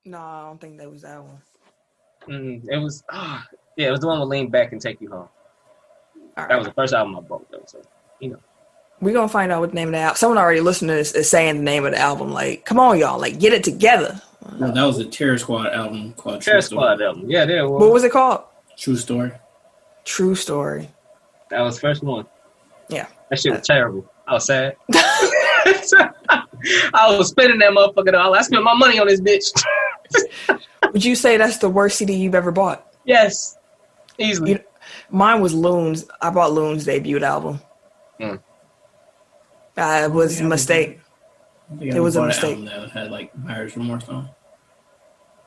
No, I don't think that was that one. It was, it was the one with Lean Back and Take You Home. That was the first album I bought, though. So, We're going to find out what the name of the album. Someone already listening to this is saying the name of the album. Like, come on, y'all. Like, get it together. Well, that was a Terror Squad album called Terror Squad album. Yeah, there was. What was it called? True Story. True Story. That was the first one. Yeah. That shit was terrible. I was sad. I was spending that motherfucker all. I spent my money on this bitch. Would you say that's the worst CD you've ever bought? Yes. Easily. Mine was Loon's. I bought Loon's debut album. It was a mistake. It was a mistake. That had like Buyer's Remorse on.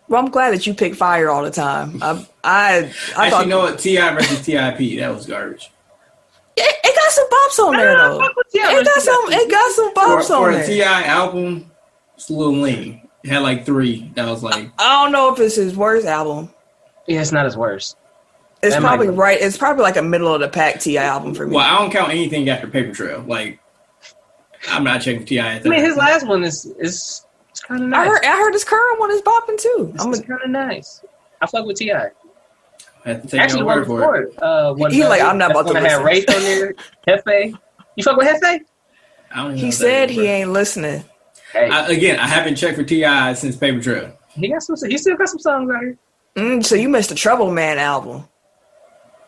Well, I'm glad that you pick Fire all the time. I actually know what T.I. versus T.I.P. That was garbage. It got some bops on there though. It got some bops on there. For a T.I. album, it's a little lean. It had like 3. That was like. I don't know if it's his worst album. Yeah, it's not his worst. It's probably right. It's probably like a middle of the pack T.I. album for me. Well, I don't count anything after Paper Trail. Like, I'm not checking T.I. I mean, his last one is kind of nice. I heard his current one is bopping too. It's kind of nice. I fuck with T.I. I have to take your word for it. I'm not about to listen. I had Wraith on there. Hefe. You fuck with Hefe? He said he ain't listening. Hey. I haven't checked for T.I. since Paper Trail. He still got some songs out here. So you missed the Trouble Man album.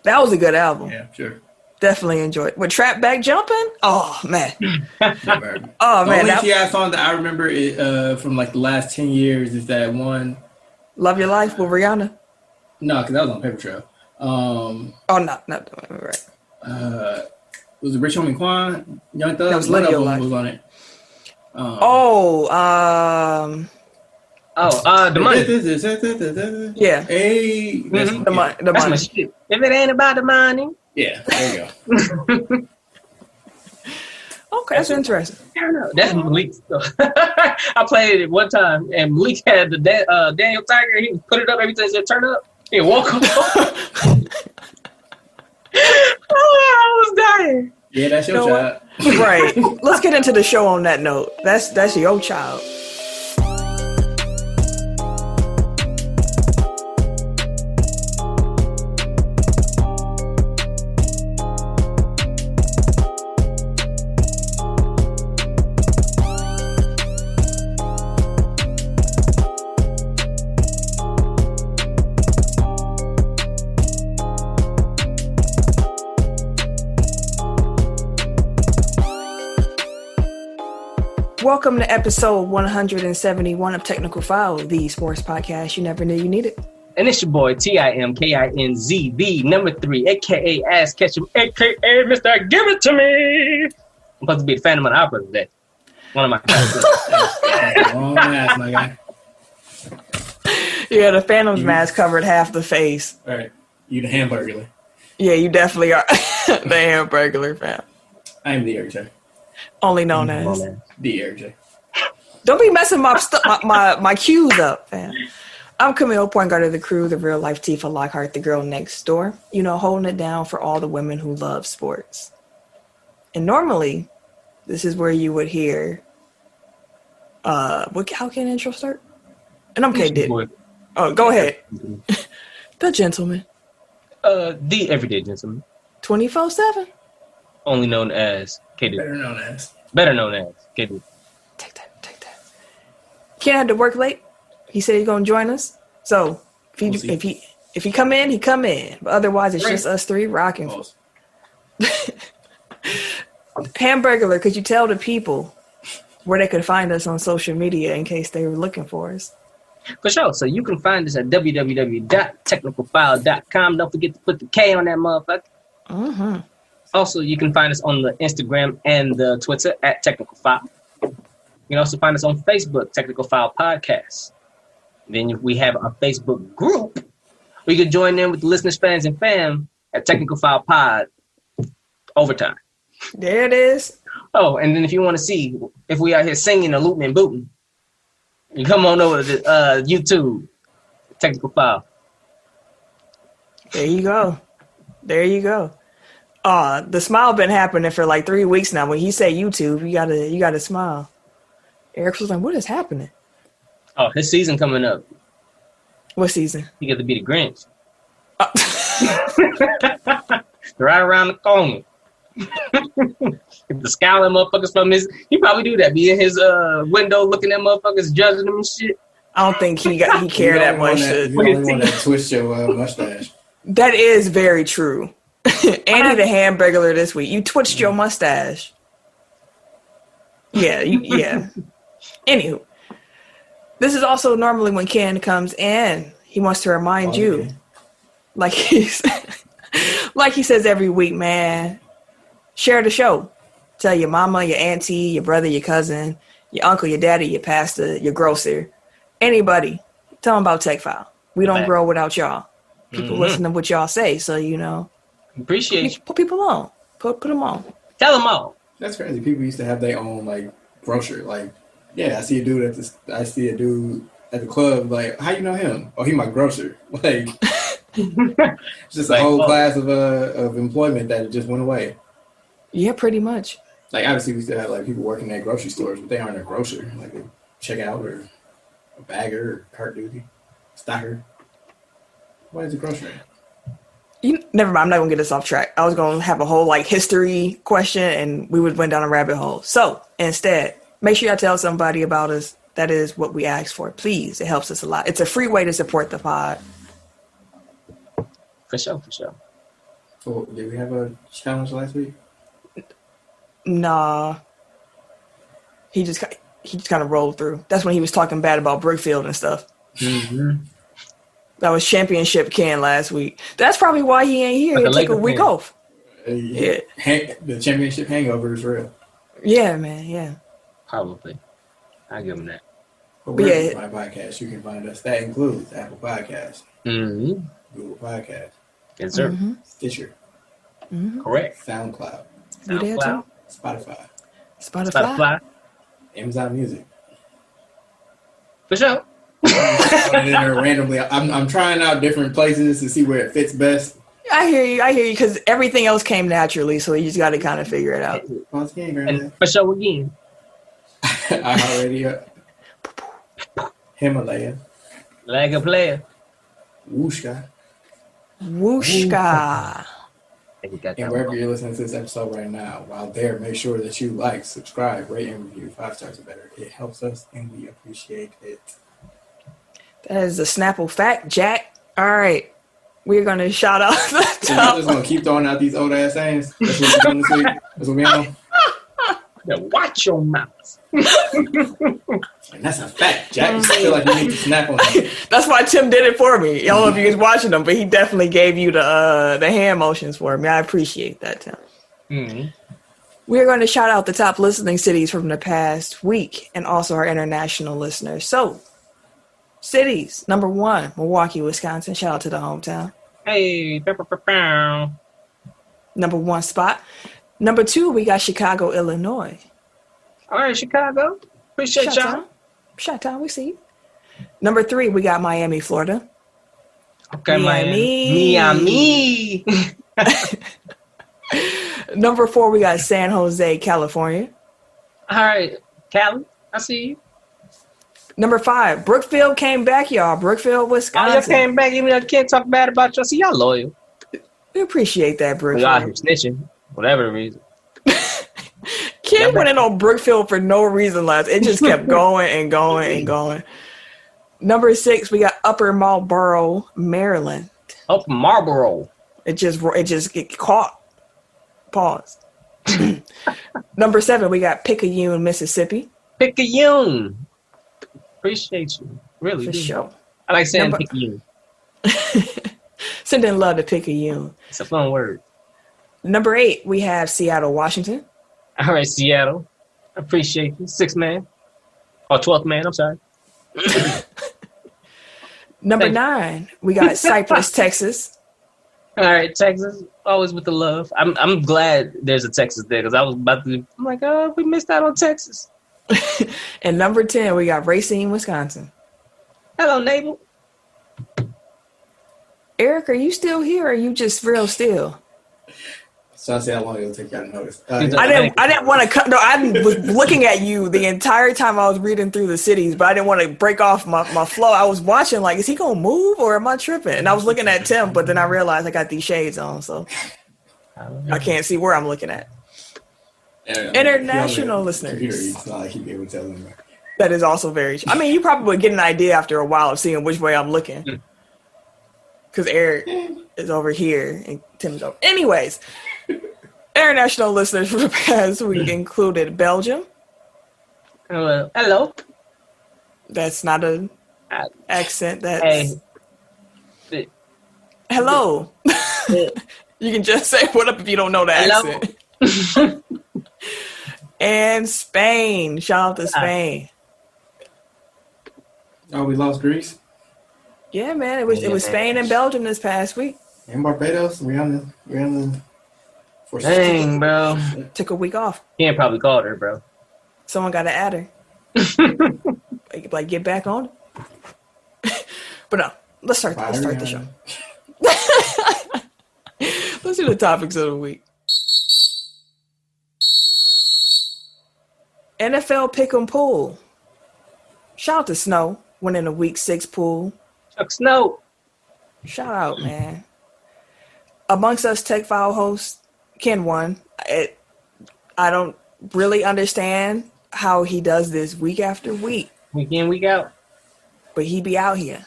That was a good album. Yeah, sure. Definitely enjoyed it. With Trap Back Jumping? Oh, man. The only T.I. song that I remember from like the last 10 years is that one. Love Your Life with Rihanna? No, because that was on Paper Trail. Not right. Was it Rich Homie Quan? Young Thug? That was Live Your Life. Was on it. The Money. Yeah. Hey, the money. That's my shit. If it ain't about the money. Yeah, there you go. Okay, that's interesting. I don't know. That's Malik stuff. I played it one time, and Malik had the Daniel Tiger. He put it up every time he said turn up. He walk up. I was dying. Yeah, that's your child. Right. Let's get into the show on that note. That's your child. Welcome to episode 171 of Technical File, the sports podcast you never knew you needed. And it's your boy, TIMKINZ, the number 3, a.k.a. Ass Ketchum, a.k.a. Mr. Give It To Me. I'm supposed to be the Phantom of the Opera today. One of my Wrong ass, my guy. Yeah, the Phantom's mask covered half the face. All right. You the Hamburglar. Yeah, you definitely are the Hamburglar, fam. I am the Eric J. Only known as the Eric J. Don't be messing my cues up, fam. I'm Camille, point guard of the crew, the real life Tifa Lockhart, the girl next door. You know, holding it down for all the women who love sports. And normally, this is where you would hear. How can intro start? And I'm K Diddy. Oh, go ahead. The gentleman. The everyday gentleman. 24/7. Only known as K Diddy. Better known as K Diddy. Take that. Ken had to work late. He said he's gonna join us. So if he come in, he come in. But otherwise, it's just us three rocking. Hamburglar, could you tell the people where they could find us on social media in case they were looking for us? For sure. So you can find us at www.technicalfile.com. Don't forget to put the K on that motherfucker. Mm-hmm. Also, you can find us on the Instagram and the Twitter at Technical File. You can also find us on Facebook, Technical File Podcast. Then we have our Facebook group where you can join in with the listeners, fans, and fam at Technical File Pod Overtime. There it is. Oh, and then if you want to see if we out here singing and looting and booting, you come on over to YouTube, Technical File. There you go. The smile been happening for like 3 weeks now. When he said YouTube, you gotta smile. Eric was like, "What is happening?" Oh, his season coming up. What season? He got to be the Grinch. Right around the corner. The scowling motherfuckers from his. He probably do that. Be in his window looking at motherfuckers, judging them and shit. I don't think he cared that much. You only want to twist your mustache. That is very true. Andy the Hamburglar this week. You twitched your mustache. Yeah. Anywho, this is also normally when Ken comes in. He wants to remind you, like he says every week, man. Share the show. Tell your mama, your auntie, your brother, your cousin, your uncle, your daddy, your pastor, your grocer, anybody. Tell them about Tech File. We don't grow without y'all. People listen to what y'all say, so appreciate you. Put people on. Put them on. Tell them all. That's crazy. People used to have their own like grocer. Like, I see a dude at the club. Like, how you know him? Oh, he my grocer. Like, it's just a whole class of employment that just went away. Yeah, pretty much. Like, obviously, we still have like people working at grocery stores, but they aren't a grocer. Like a checkout or a bagger or cart duty, stocker. What is a grocery? Never mind. I'm not gonna get us off track. I was gonna have a whole like history question, and we went down a rabbit hole. So instead, make sure y'all tell somebody about us. That is what we ask for. Please, it helps us a lot. It's a free way to support the pod. For sure. So, did we have a challenge last week? Nah. He just kind of rolled through. That's when he was talking bad about Brookfield and stuff. Mm-hmm. That was championship Ken last week. That's probably why he ain't here. He took a week off. The championship hangover is real. Yeah, man. Yeah. Probably. I give him that. But where you find podcasts, you can find us. That includes Apple Podcasts, Google Podcasts, yes, sir. Stitcher, correct. SoundCloud, Spotify, Amazon Music. For sure. Randomly, I'm trying out different places to see where it fits best. I hear you, because everything else came naturally, so you just got to kind of figure it out. And for sure again. iHeartRadio, Himalaya, Like a player. Wooshka. And wherever you're listening to this episode right now, while there, make sure that you like, subscribe, rate, and review 5 stars or better. It helps us, and we appreciate it. That is a Snapple fact, Jack. All right. We're going to shout out the top. I'm just going to keep throwing out these old-ass sayings. That's what we're doing this week. That's what we're on. Yeah, watch your mouth. And that's a fact, Jack. You feel like you need to snap on it. That's why Tim did it for me. I don't know if you was watching them, but he definitely gave you the hand motions for me. I appreciate that, Tim. Mm-hmm. We're going to shout out the top listening cities from the past week and also our international listeners. So, cities, number 1, Milwaukee, Wisconsin. Shout out to the hometown. Hey, Number 1 spot. Number 2, we got Chicago, Illinois. All right, Chicago. Appreciate y'all. Shout-out, we see you. Number 3, we got Miami, Florida. Okay, Miami. Number 4, we got San Jose, California. All right, Cali, I see you. Number 5, Brookfield came back, y'all. Brookfield, Wisconsin. Y'all came back, even though you can't talk bad about y'all. See, y'all loyal. We appreciate that, Brookfield. Y'all here snitching, whatever the reason. Ken went in on Brookfield for no reason last. It just kept going and going and going. Number 6, we got Upper Marlboro, Maryland. Upper Marlboro. It just get caught. Pause. Number 7, we got Picayune, Mississippi. Picayune. Appreciate you. Really. For sure. I like saying Picayune. Sending love to Picayune. It's a fun word. Number 8, we have Seattle, Washington. All right, Seattle. I appreciate you. 6th man. Or 12th man, I'm sorry. Number 9, we got Cypress, Texas. All right, Texas. Always with the love. I'm glad there's a Texas there because I was about to. I'm like, oh, we missed out on Texas. And number 10, we got Racine, Wisconsin. Hello, neighbor. Eric, are you still here or are you just real still? So I see how long it'll take y'all to notice. I didn't want to cut. No, I was looking at you the entire time I was reading through the cities, but I didn't want to break off my flow. I was watching like, is he gonna move or am I tripping? And I was looking at Tim, but then I realized I got these shades on, so I can't see where I'm looking at. International listeners. It's not like he'd be able to tell them. That is also very true. I mean, you probably would get an idea after a while of seeing which way I'm looking. Because Eric is over here and Tim's over. Anyways, international listeners for the past week included Belgium. Hello. That's not an accent. That's hey. Hello. You can just say what up if you don't know the accent. And Spain. Shout out to Spain. Oh, we lost Greece? Yeah, man. It was Spain and Belgium this past week. And Barbados. We're on the Dang, bro. Took a week off. He ain't probably called her, bro. Someone got to add her. like get back on it. But no, let's start the show. Let's do the topics of the week. NFL Pick'em Pool. Shout out to Snow winning a Week 6 pool. Chuck Snow. Shout out, man. Amongst us Tech File hosts, Ken won. I don't really understand how he does this week after week. Week in, week out. But he be out here.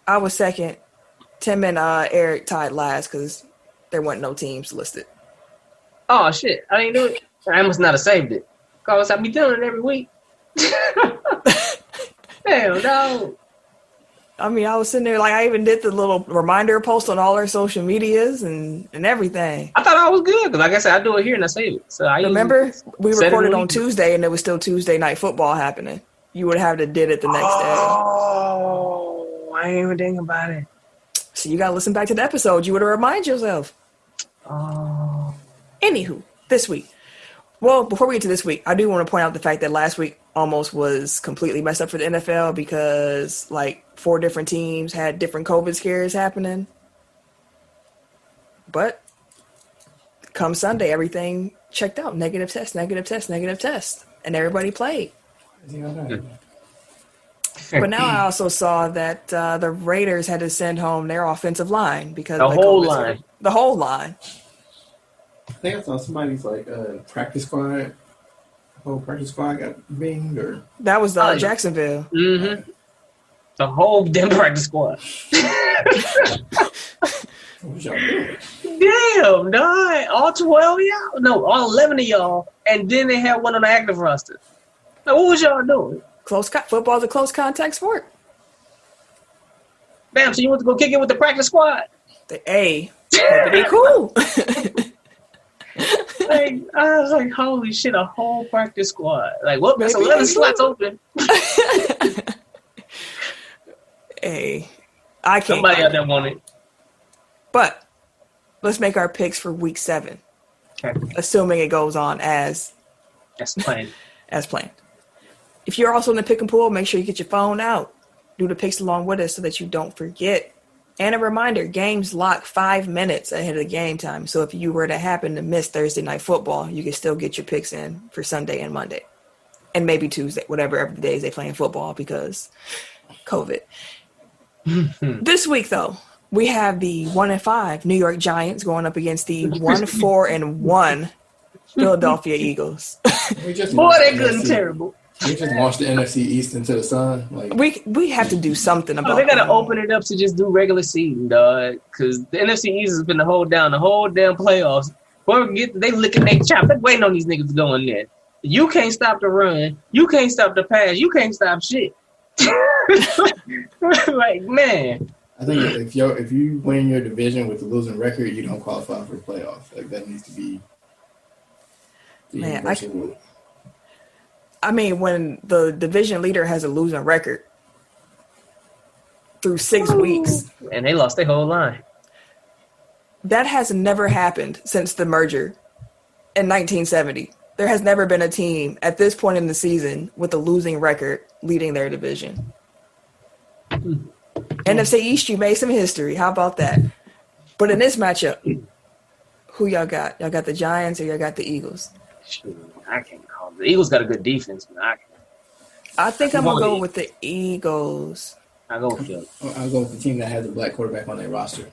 I was second. Tim and Eric tied last because there weren't no teams listed. Oh, shit. I didn't do it. I must not have saved it. Because I be doing it every week. Hell no. I mean, I was sitting there like I even did the little reminder post on all our social medias and everything. I thought I was good because, like I said, I do it here and I save it. So I remember we recorded on Tuesday and it was still Tuesday night football happening. You would have to did it the next day. Oh, I ain't even thinking about it. So you got to listen back to the episode. You would have reminded yourself. Oh. Anywho, this week. Well, before we get to this week, I do want to point out the fact that last week almost was completely messed up for the NFL because like 4 different teams had different COVID scares happening. But come Sunday, everything checked out. Negative test. And everybody played. But now I also saw that the Raiders had to send home their offensive line because the whole line. The whole line. I think I saw somebody's like practice squad. Whole practice squad got binged, or that was Jacksonville. Mm-hmm. The whole damn practice squad. What was y'all doing? Damn, dog. All 12 of y'all? No, all 11 of y'all. And then they had one on the active roster. Like, what was y'all doing? Football's a close contact sport. Damn, so you want to go kick it with the practice squad? That'd be cool. Like, I was like, holy shit, a whole practice squad. Like, what? There's 11 slots open. Hey, I can't. Somebody out there want it. But let's make our picks for week 7. Okay. Assuming it goes on as planned. As planned. If you're also in the pick and pool, make sure you get your phone out. Do the picks along with us so that you don't forget. And a reminder, games lock 5 minutes ahead of the game time. So if you were to happen to miss Thursday night football, you can still get your picks in for Sunday and Monday. And maybe Tuesday, whatever the days they playing football because COVID. This week, though, we have the 1-5 New York Giants going up against the 1-4-1 Philadelphia Eagles. Boy, they're good and terrible. We just launched the NFC East into the sun. Like we have to do something about it. They got to open it up to just do regular season, dog. Because the NFC East has been to hold down the whole damn playoffs. Whoever they licking their chop. They're waiting on these niggas to go in there. You can't stop the run. You can't stop the pass. You can't stop shit. Like, man. I think if you win your division with a losing record, you don't qualify for the playoffs. Like, that needs to be the universal rule. I mean, when the division leader has a losing record through 6 weeks. And they lost their whole line. That has never happened since the merger in 1970. There has never been a team at this point in the season with a losing record leading their division. NFC East, you made some history. How about that? But in this matchup, Who y'all got? Y'all got the Giants or y'all got the Eagles? Shoot, I can't call it. The Eagles got a good defense, but I think I'm going to go with the Eagles. I'll go with Philly. I'll go with the team that has a black quarterback on their roster.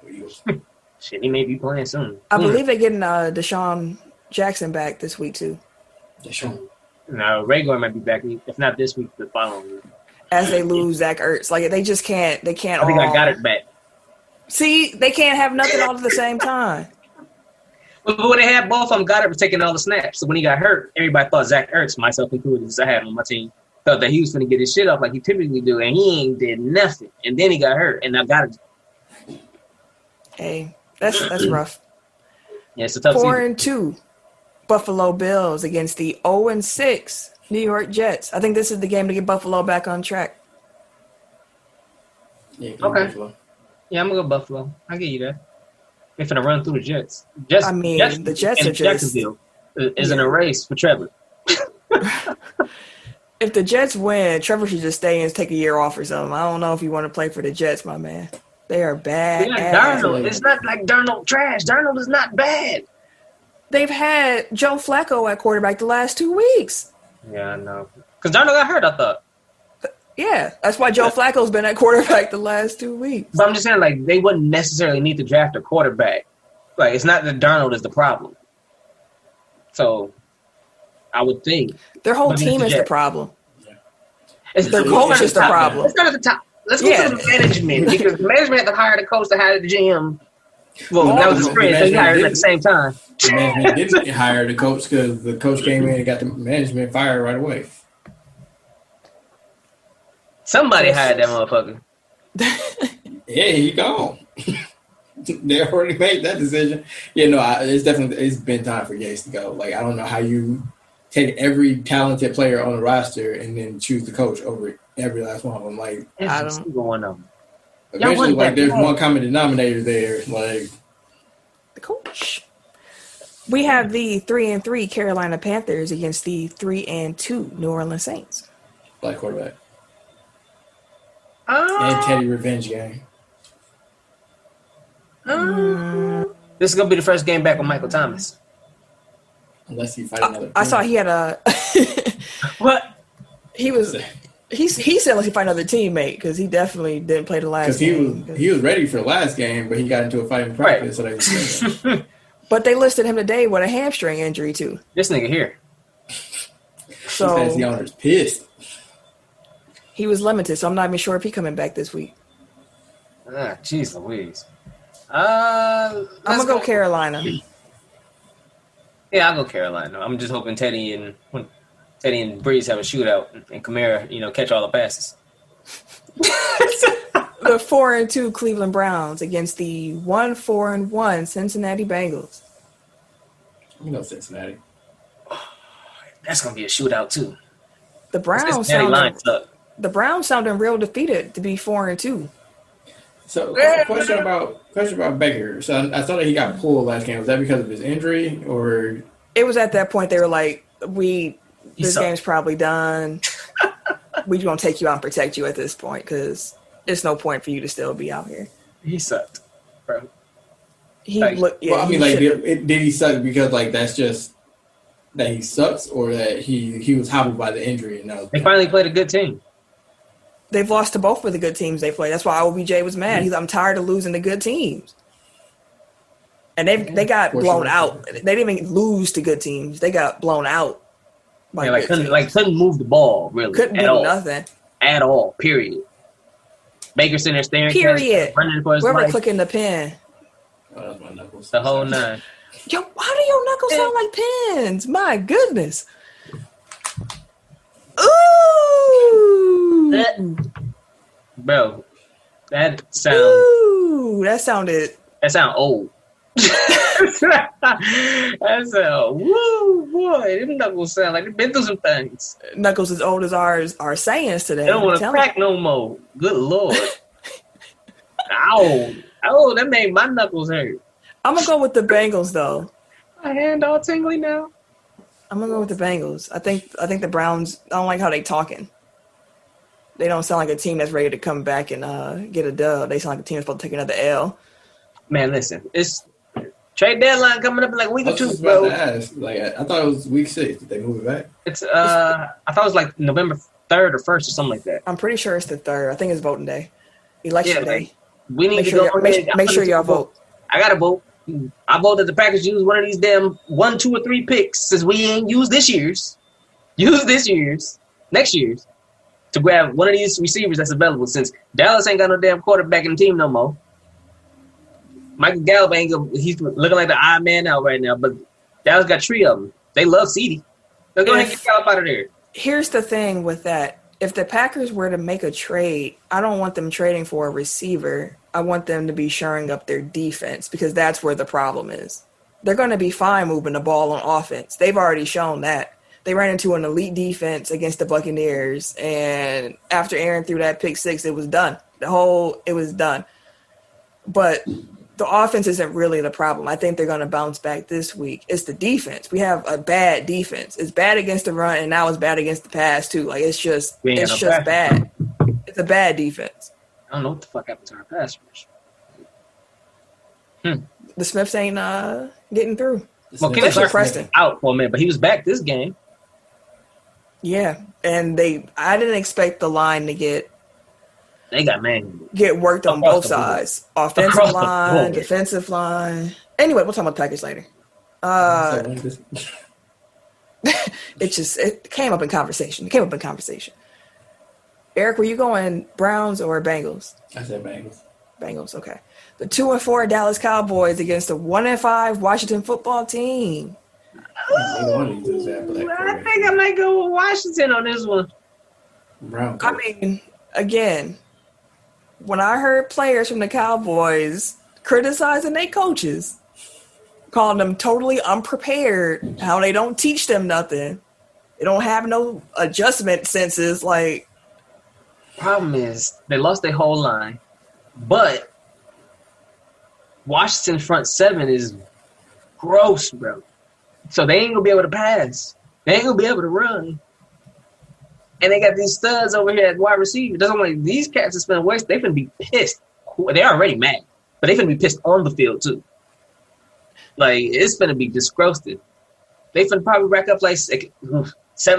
The Eagles. Shit, he may be playing soon. I believe they're getting Deshaun Jackson back this week, too. Deshaun. No, Raygor might be back. If not this week, the following week. As they lose Zach Ertz. Like, they just can't. They can't I think all... I got it back. See, they can't have nothing all at the same time. But when they had both of them, Goddard was taking all the snaps. So when he got hurt, everybody thought Zach Ertz, myself included, as I had him on my team, thought that he was going to get his shit off like he typically do, and he ain't did nothing. And then he got hurt, and now Goddard. Hey, that's rough. Yeah, it's a tough season. 4-2 Buffalo Bills against the 0-6 New York Jets. I think this is the game to get Buffalo back on track. Yeah, okay. Buffalo. Yeah, I'm going to go Buffalo. I'll give you that. They're finna run through the Jets. The Jets are just... Jacksonville is in a race for Trevor. If the Jets win, Trevor should just stay and take a year off or something. I don't know if you want to play for the Jets, my man. They are bad. Yeah, Darnold. It's not like Darnold trash. Darnold is not bad. They've had Joe Flacco at quarterback the last 2 weeks. Yeah, I know. Because Darnold got hurt, I thought. Yeah, that's why Joe Flacco's been at quarterback the last 2 weeks. But I'm just saying, like, they wouldn't necessarily need to draft a quarterback. Like, it's not that Darnold is the problem. So, I would think. Their whole team is the problem. Yeah. Their coach is the problem. Let's start at the top. Let's go to the management. Because the management had to hire the coach to hire the GM. Well, that was his friend, so he hired him at the same time. The management didn't hire the coach because the coach came in and got the management fired right away. Somebody hired that motherfucker. Yeah, he gone. They already made that decision. Yeah, no, it's been time for Gase to go. Like, I don't know how you take every talented player on the roster and then choose the coach over every last one of them. Like, I don't going on. Eventually, like, there's one common denominator there. Like, the coach. We have the 3-3 Carolina Panthers against the 3-2 New Orleans Saints. Black quarterback. And Teddy revenge game. This is gonna be the first game back with Michael Thomas. Unless he fight another. I saw he had a. What? He was. He said unless he fight another teammate because he definitely didn't play the last game. Because he was ready for the last game, but he got into a fight in practice. Right. So but they listed him today with a hamstring injury too. This nigga here. So the owner's pissed. He was limited, so I'm not even sure if he's coming back this week. Jeez Louise. I'm gonna go Carolina. Yeah, I'll go Carolina. I'm just hoping Teddy and Breeze have a shootout and Kamara, catch all the passes. The 4-2 Cleveland Browns against the 1-4-1 Cincinnati Bengals. Cincinnati. That's gonna be a shootout too. The Browns sounding real defeated to be 4-2. So, question about Baker. So, I thought that he got pulled last game. Was that because of his injury, or it was at that point they were like, "This game's probably done. We're gonna take you out and protect you at this point because there's no point for you to still be out here." He sucked, bro. Did he suck because that's just that he sucks, or that he was hobbled by the injury? And they finally played a good team. They've lost to both of the good teams they played. That's why OBJ was mad. I'm tired of losing to good teams. And they got blown out. They didn't even lose to good teams. They got blown out. Couldn't move the ball, really. Couldn't do nothing. At all, period. Baker sitting there staring. Period. Whoever clicking the pen. Oh, that's my knuckles. The whole nine. Yo, why do your knuckles sound like pins? My goodness. Ooh. Bro, that sound. Ooh, that sound old. That sound. Woo, boy, them knuckles sound like they've been through some things. Knuckles as old as our sayings today. They don't want to crack no more. Good Lord. Ow. Oh, that made my knuckles hurt. I'm gonna go with the Bengals though. My hand all tingly now. I'm gonna go with the Bengals. I think the Browns. I don't like how they talking. They don't sound like a team that's ready to come back and get a dub. They sound like a team that's supposed to take another L. Man, listen, Trade deadline coming up in like a week or two, I was bro. about to ask. Like, I thought it was week 6. Did they move it back? It's I thought it was like November 3rd or 1st or something like that. I'm pretty sure it's the 3rd. I think it's voting day, election day. We need to go. go. Make sure y'all vote. I gotta vote. I vote that the Packers use one of these damn 1, 2, or 3 picks since we ain't used this year's. Use this year's, next year's, to grab one of these receivers that's available since Dallas ain't got no damn quarterback in the team no more. Michael Gallup he's looking like the odd man out right now, but Dallas got 3 of them. They love CeeDee. They're going to get Gallup out of there. Here's the thing with that. If the Packers were to make a trade, I don't want them trading for a receiver. I want them to be shoring up their defense because that's where the problem is. They're going to be fine moving the ball on offense. They've already shown that. They ran into an elite defense against the Buccaneers, and after Aaron threw that pick 6, it was done. It was done. But the offense isn't really the problem. I think they're going to bounce back this week. It's the defense. We have a bad defense. It's bad against the run, and now it's bad against the pass too. Like it's just bad. It's a bad defense. I don't know what the fuck happened to our pass rush. The Smiths ain't getting through. Well, Kenneth Preston out for a minute, but he was back this game. Yeah, and I didn't expect the line to get worked on both sides. Offensive line, defensive line. Anyway, we'll talk about the package later. It came up in conversation. Eric, were you going Browns or Bengals? I said Bengals. Bengals, okay. The 2-4 Dallas Cowboys against the 1-5 Washington football team. I think I might go with Washington on this one. I mean, again, when I heard players from the Cowboys criticizing their coaches, calling them totally unprepared, how they don't teach them nothing, they don't have no adjustment senses, like. Problem is, they lost their whole line, but Washington's front 7 is gross, bro. So they ain't gonna be able to pass. They ain't gonna be able to run. And they got these studs over here at wide receiver. Doesn't like these cats that spend waste. They finna be pissed. They're already mad, but they finna be pissed on the field too. Like it's finna be disgrosted. They finna probably rack up like 7,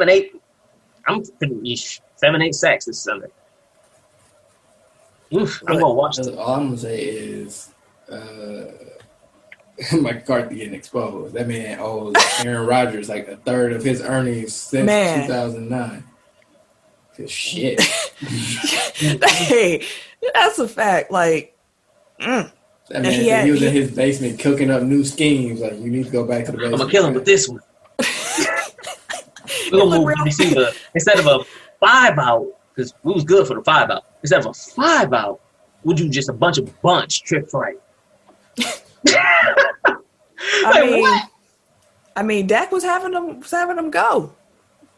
8. I'm finna 7, 8 sacks this Sunday. I'm gonna watch this. All I'm gonna say is McCarthy getting exposed. That man owes Aaron Rodgers like a third of his earnings since 2009. Shit. Hey, that's a fact. Like, that man, he was in his basement cooking up new schemes. Like, you need to go back to the basement. I'm gonna kill him with this one. We're gonna move the receiver instead of a 5-out because we was good for the 5-out. Instead of a 5-out, we'll do just a bunch trick right. I mean, Dak was having them go.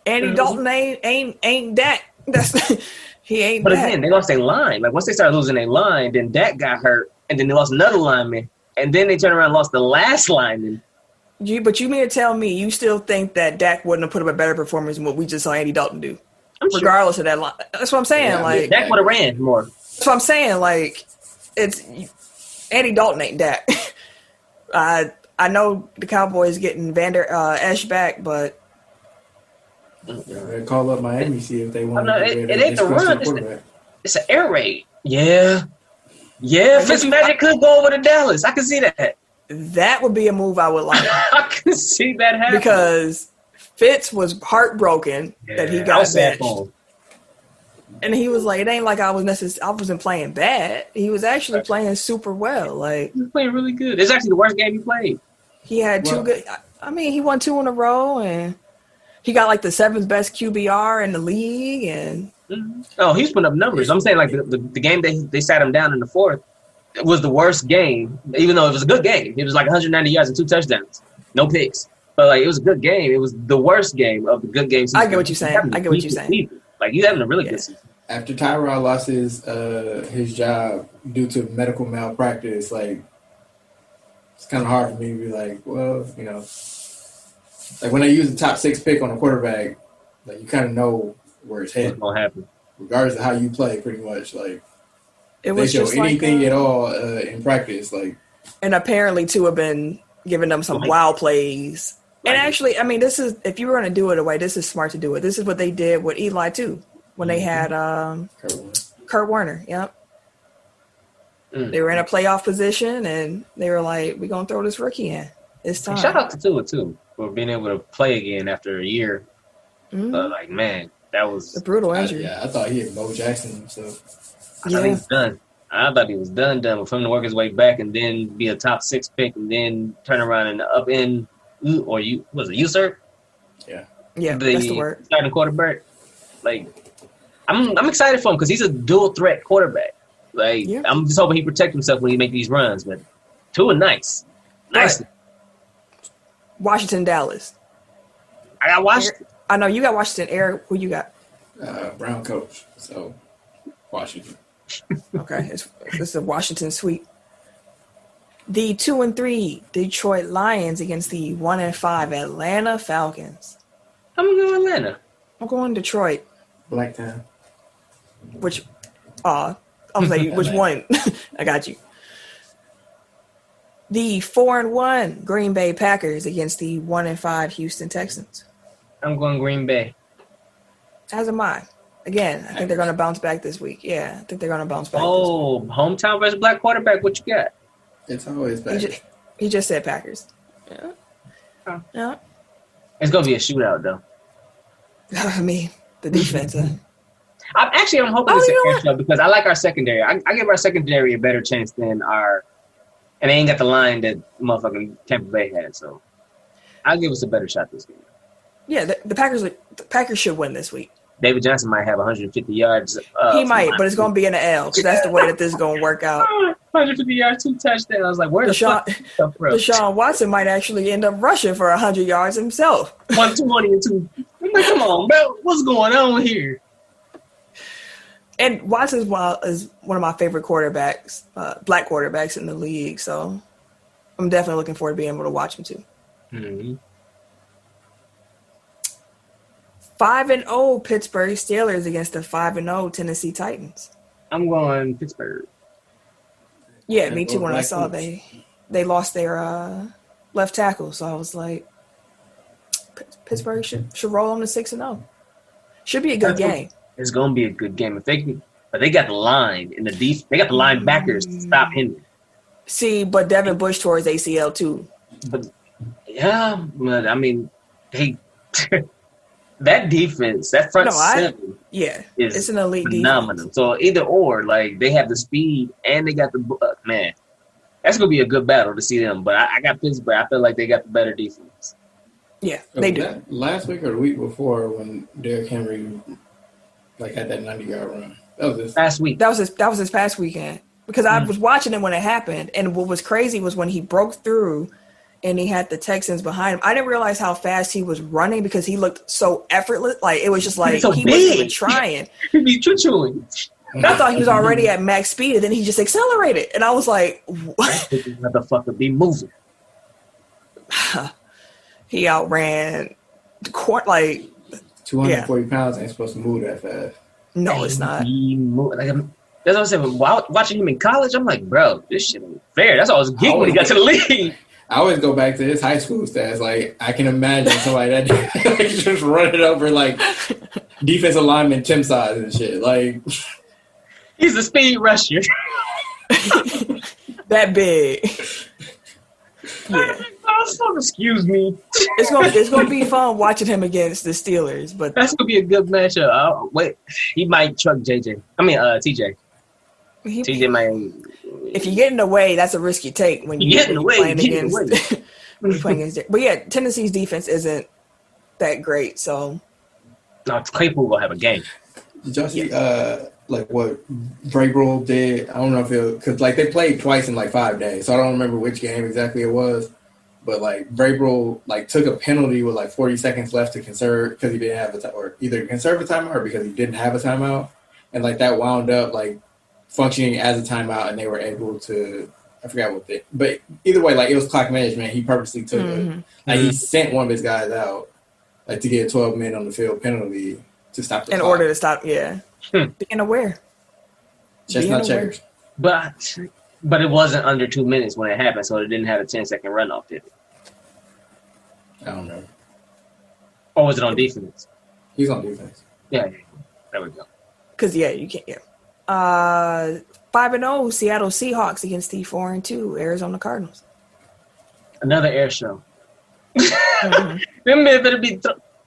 Andy Dalton ain't Dak. He ain't. But Dak. again, they lost their line. Like once they started losing their line, then Dak got hurt, and then they lost another lineman, and then they turned around and lost the last lineman. But you mean to tell me you still think that Dak wouldn't have put up a better performance than what we just saw Andy Dalton do, regardless of that line? That's what I'm saying. Yeah, like Dak would have ran more. That's what I'm saying. Like it's Andy Dalton ain't Dak. I know the Cowboys getting Vander Esch back, but call up Miami, see if they want to. It ain't the run. It's an air raid. Yeah. Fitzmagic could go over to Dallas. I can see that. That would be a move I would like. I can see that happen because Fitz was heartbroken that he got benched. And he was like, it ain't like I wasn't playing bad. He was actually playing super well. Like he was playing really good. It's actually the worst game he played. He had two good. I mean, he won 2 in a row, and he got like the 7th best QBR in the league. And he's putting up numbers. I'm saying like the game they sat him down in the 4th was the worst game, even though it was a good game. It was like 190 yards and 2 touchdowns, no picks. But like it was a good game. It was the worst game of the good games. I get what you're saying. Like you having a really good season. After Tyrod lost his job due to medical malpractice, like it's kind of hard for me to be like, well, you know, like when they use the top 6 pick on a quarterback, like you kind of know where it's headed. What's gonna happen, regardless of how you play, pretty much. Like it was they show just anything at all in practice, like. And apparently, Tua been giving them some wild plays. And actually, I mean, this is, if you were going to do it away, this is smart to do it. This is what they did with Eli too, when they had Kurt Warner. Yep. They were in a playoff position, and they were like, "We're gonna throw this rookie in. It's time." Shout out to Tua too for being able to play again after a year. But like, man, that was a brutal injury. I thought he had Bo Jackson. So I thought he was done. I thought he was done with him to work his way back and then be a top 6 pick and then turn around and up in usurp? Yeah, that's the word. Starting quarterback. Like, I'm excited for him because he's a dual threat quarterback. Like, I'm just hoping he protects himself when he make these runs. But Tua, nice. Right. Washington, Dallas. I got Washington. I know you got Washington. Eric, who you got? Brown coach. So Washington. Okay, this is a Washington sweep. The 2-3 Detroit Lions against the 1-5 Atlanta Falcons. I'm going Atlanta. I'm going Detroit. Black Town. Which, I'm saying which one? I got you. The 4-1 Green Bay Packers against the 1-5 Houston Texans. I'm going Green Bay. As am I. Again, I think they're going to bounce back this week. Yeah, I think they're going to bounce back. Oh, hometown versus black quarterback. What you got? It's always Packers. He just said Packers. Yeah. Oh. Yeah. It's going to be a shootout, though. I mean, the defense. I'm hoping it's a catch up because I like our secondary. I give our secondary a better chance than our, and they ain't got the line that motherfucking Tampa Bay had. So I'll give us a better shot this game. Yeah, the Packers should win this week. David Johnson might have 150 yards. He might, but it's going to be in the L because that's the way that this is going to work out. 150 yards, 2 touchdowns. I was like, where the fuck? Deshaun Watson might actually end up rushing for 100 yards himself. 120 and 2. I'm like, come on, bro. What's going on here? And Watson is one of my favorite quarterbacks, black quarterbacks in the league. So I'm definitely looking forward to being able to watch him too. 5-0 Pittsburgh Steelers against the 5-0 Tennessee Titans. I'm going Pittsburgh. Yeah, me too. When I saw they lost their left tackle, so I was like, Pittsburgh should roll on to 6-0. Should be a good game. It's gonna be a good game but they got the line in the deep. They got the linebackers to stop Henry. See, but Devin Bush tore his ACL too. But I mean, they. That defense, that front seven, is it's an elite phenomenal. Defense. So either or, like they have the speed and they got the man. That's gonna be a good battle to see them. But I got Pittsburgh. I feel like they got the better defense. Yeah, they do. Last week or the week before when Derrick Henry had that 90-yard run. That was his last week. That was his past weekend because I was watching him when it happened, and what was crazy was when he broke through. And he had the Texans behind him. I didn't realize how fast he was running because he looked so effortless. Like, it was just like he wasn't even trying. He'd be choo-chooing. I thought he was already at max speed, and then he just accelerated. And I was like, what? Motherfucker be moving. He outran the court, 240 pounds ain't supposed to move that fast. No, it's not. That's what I'm saying. Watching him in college, I'm like, bro, this shit ain't fair. That's all I was getting when he got to the league. I always go back to his high school stats. Like, I can imagine somebody that just running over defensive lineman Tim size and shit. Like, he's a speed rusher. That big. Yeah. Oh, excuse me. It's gonna be fun watching him against the Steelers, but that's gonna be a good matchup. Wait, he might truck TJ. TJ might. If you get in the way, that's a risky take when you're playing against. But yeah, Tennessee's defense isn't that great. So, no, Claypool will have a game. Did y'all see what Vrabel did? I don't know if because they played twice in 5 days, so I don't remember which game exactly it was. But Vrabel took a penalty with 40 seconds left to conserve because he didn't have or either conserve a timeout or because he didn't have a timeout, and that wound up functioning as a timeout, and they were able to. I forgot what they. But either way, it was clock management. He purposely took it. He sent one of his guys out, to get a 12 men on the field penalty to stop the clock. In order to stop, yeah. Being aware. Chestnut checkers. But But it wasn't under 2 minutes when it happened, so it didn't have a 10-second runoff, did it? I don't know. Or was it on defense? He's on defense. Yeah. There we go. Because, you can't, 5-0, Seattle Seahawks against the 4-2, Arizona Cardinals. Another air show. Mm-hmm. Them men better be...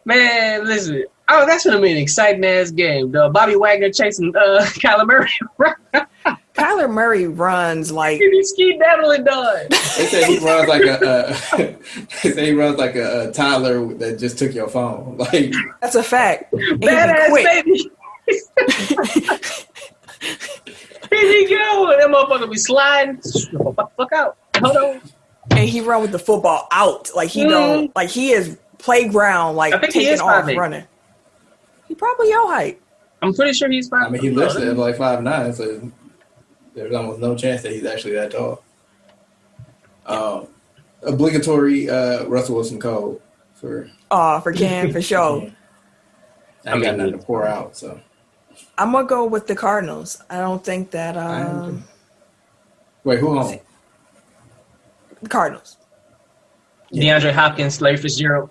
Man, listen. Oh, that's going to be an exciting-ass game. Bobby Wagner chasing Kyler Murray. Kyler Murray runs like... He's ski-daddling done. They say he runs like a toddler that just took your phone. Like that's a fact. Badass baby. Here he go. That motherfucker be sliding. Fuck out. Hold on. And he run with the football out. Like he don't like he is playground like taking off running. He probably your height. I'm pretty sure he's 5'8". I mean, he listed at like 5'9", so there's almost no chance that he's actually that tall. Obligatory Russell Wilson code for Cam for sure. I ain't got nothing to pour out, so I'm gonna go with the Cardinals. I don't think that. Wait, who home? The Cardinals. DeAndre Hopkins, Larry Fitzgerald.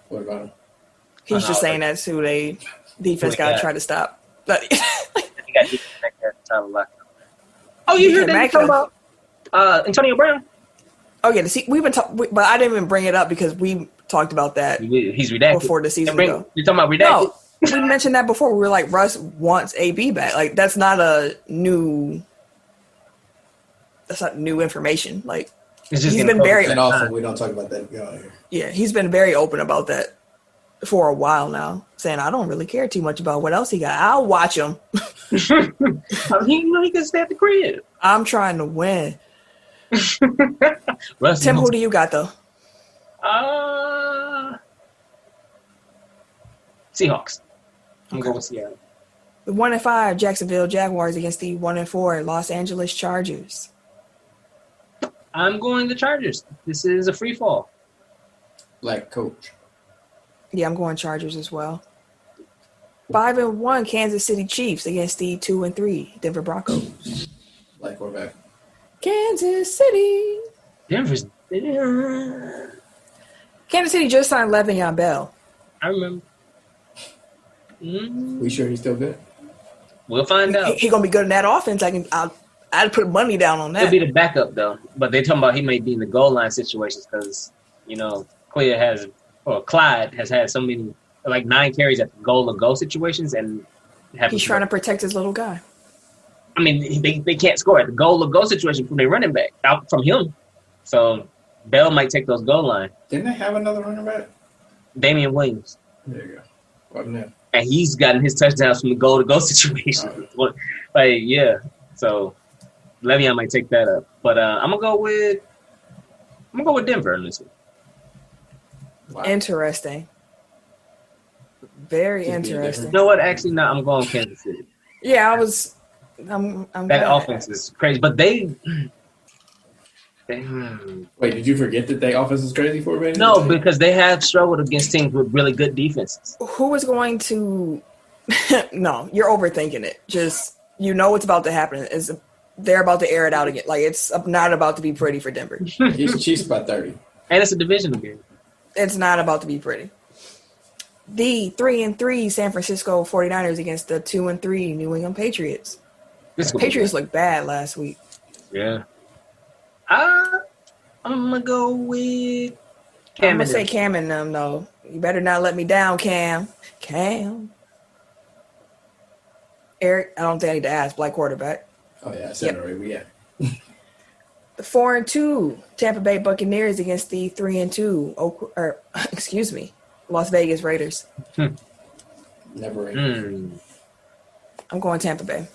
What about him? He's just saying that's who they defense got to try to stop. Oh, you heard that talking about Antonio Brown? Oh yeah, we've been talking, but I didn't even bring it up because we talked about that. He's redacted before the season. You're talking about redacted? No, we mentioned that before. We were like, Russ wants AB back. Like that's not new information. Like it's just he's been very. And also, we don't talk about that here. Yeah, he's been very open about that for a while now, saying I don't really care too much about what else he got. I'll watch him. He can stay at the crib. I'm trying to win. Russ, Tim, who do you got though? Seahawks. I'm going with Seattle. The 1-5 Jacksonville Jaguars against the 1-4 Los Angeles Chargers. I'm going the Chargers. This is a free fall. Like coach. Yeah, I'm going Chargers as well. 5-1 Kansas City Chiefs against the 2-3 Denver Broncos. Like we're back. Kansas City. Denver's. Kansas City just signed Le'Veon Bell. I remember. We sure he's still good? We'll find out. He's gonna be good in that offense. I'd put money down on that. He'll be the backup though, but they're talking about he may be in the goal line situations because Clyde has had so many 9 carries at the goal situations and he's trying to protect his little guy. I mean, they can't score at the goal situation from their running back out from him. So Bell might take those goal line. Didn't they have another running back? Damian Williams. There you go. Wasn't it? And he's gotten his touchdowns from the goal-to-goal situation. So Le'Veon might take that up. But I'm gonna go with Denver on this one. Wow. Interesting. Very interesting. You know what? Actually, no, I'm going Kansas City. Yeah, I'm that offense is crazy, but they Wait, did you forget that their offense is crazy for a minute? No, because they have struggled against teams with really good defenses. Who is going to? No, you're overthinking it. Just what's about to happen is they're about to air it out again. Like it's not about to be pretty for Denver. He's Chiefs by 30, and it's a divisional game. It's not about to be pretty. The 3-3 San Francisco 49ers against the 2-3 New England Patriots. Patriots looked bad last week. Yeah. I'm gonna go with Cam. I'm gonna say Cam and them though. You better not let me down, Cam. Eric, I don't think I need to ask. Black quarterback. Oh yeah, I said already. Yeah. The 4-2 Tampa Bay Buccaneers against the 3-2 Las Vegas Raiders. Never Raiders. I'm going Tampa Bay.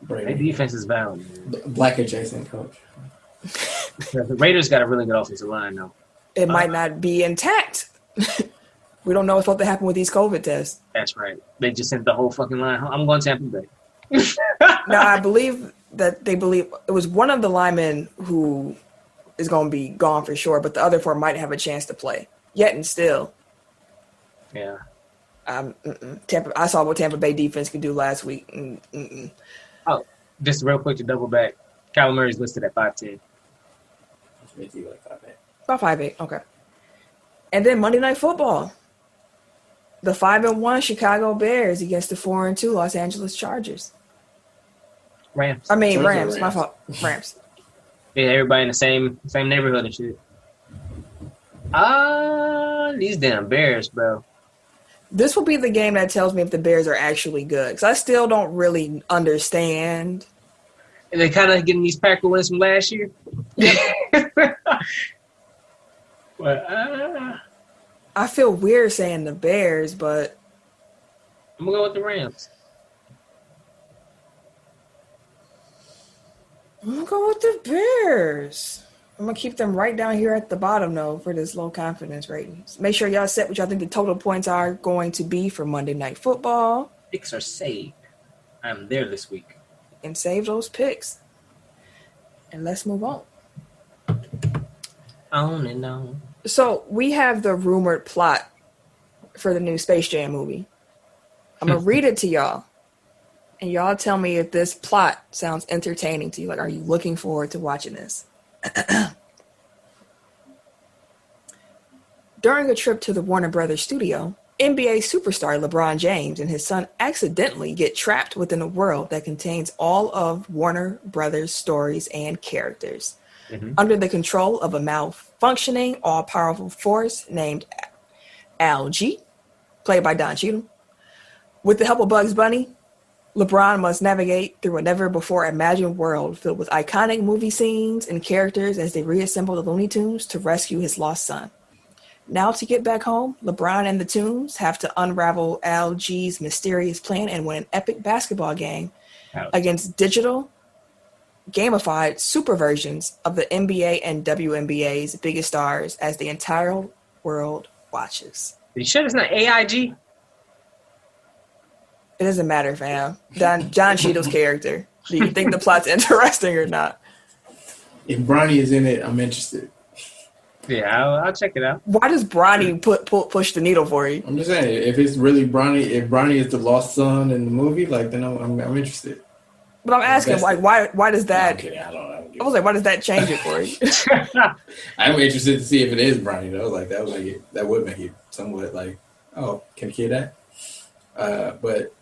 Their defense is valid. Black adjacent coach. The Raiders got a really good offensive line, though. It might not be intact. We don't know what's supposed to happen with these COVID tests. That's right. They just sent the whole fucking line. I'm going Tampa Bay. Now, I believe that they believe it was one of the linemen who is going to be gone for sure, but the other 4 might have a chance to play. Yet and still. Yeah. I saw what Tampa Bay defense could do last week. Oh, just real quick to double back. Kyler Murray's listed at 5'10". About 5'8". Okay. And then Monday Night Football. The 5-1 Chicago Bears against the 4-2 Los Angeles Chargers. Rams. Rams. My fault. Rams. Yeah, everybody in the same neighborhood and shit. These damn Bears, bro. This will be the game that tells me if the Bears are actually good. Because I still don't really understand. And they kind of getting these Packer wins from last year. But I feel weird saying the Bears, but I'm going to go with the Rams. I'm going to go with the Bears. I'm going to keep them right down here at the bottom, though, for this low confidence ratings. Make sure y'all set what y'all think the total points are going to be for Monday Night Football. Picks are saved. I'm there this week. And save those picks. And let's move on. On and on. So we have the rumored plot for the new Space Jam movie. I'm going to read it to y'all. And y'all tell me if this plot sounds entertaining to you. Like, are you looking forward to watching this? During a trip to the Warner Brothers studio, NBA superstar LeBron James and his son accidentally get trapped within a world that contains all of Warner Brothers' stories and characters. Under the control of a malfunctioning, all-powerful force named Algae, played by Don Cheadle. With the help of Bugs Bunny, LeBron must navigate through a never-before-imagined world filled with iconic movie scenes and characters as they reassemble the Looney Tunes to rescue his lost son. Now to get back home, LeBron and the Tunes have to unravel Algae's mysterious plan and win an epic basketball game against digital, gamified super versions of the NBA and WNBA's biggest stars as the entire world watches. Are you sure it's not AIG? It doesn't matter, fam. John Cheadle's character. Do you think the plot's interesting or not? If Bronny is in it, I'm interested. Yeah, I'll check it out. Why does Bronny push the needle for you? I'm just saying, if it's really Bronny, if Bronny is the lost son in the movie, like then I'm interested. But I'm asking, like, why does that? No, I'm kidding. I was like, why does that change it for you? I'm interested to see if it is Bronny though. Like that would make it somewhat like, oh, can a kid that? But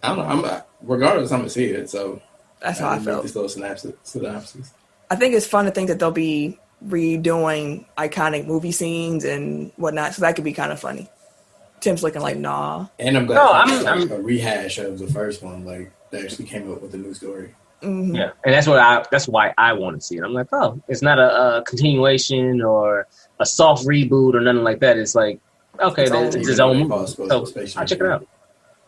I don't know. Regardless, I'm gonna see it. So that's how I felt. This little synopsis. I think it's fun to think that they'll be redoing iconic movie scenes and whatnot, so that could be kind of funny. Tim's looking like, nah. And I'm glad I'm a rehash of the first one. Like they actually came up with a new story. Mm-hmm. Yeah, and that's why I want to see it. I'm like, oh, it's not a continuation or a soft reboot or nothing like that. It's like, okay, it's his own movie. So I'll check it out.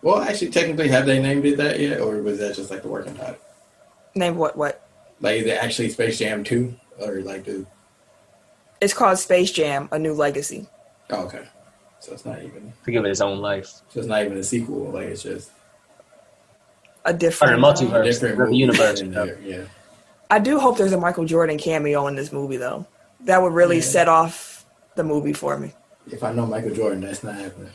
Well, actually, technically, have they named it that yet, or was that just like the working title? Name what? Like, is it actually Space Jam 2, or like the? It's called Space Jam: A New Legacy. Oh, okay. So it's not even to give it its own life. So it's not even a sequel. Like it's just a different multiverse, different universe. Yeah. I do hope there's a Michael Jordan cameo in this movie, though. That would really set off the movie for me. If I know Michael Jordan, that's not happening.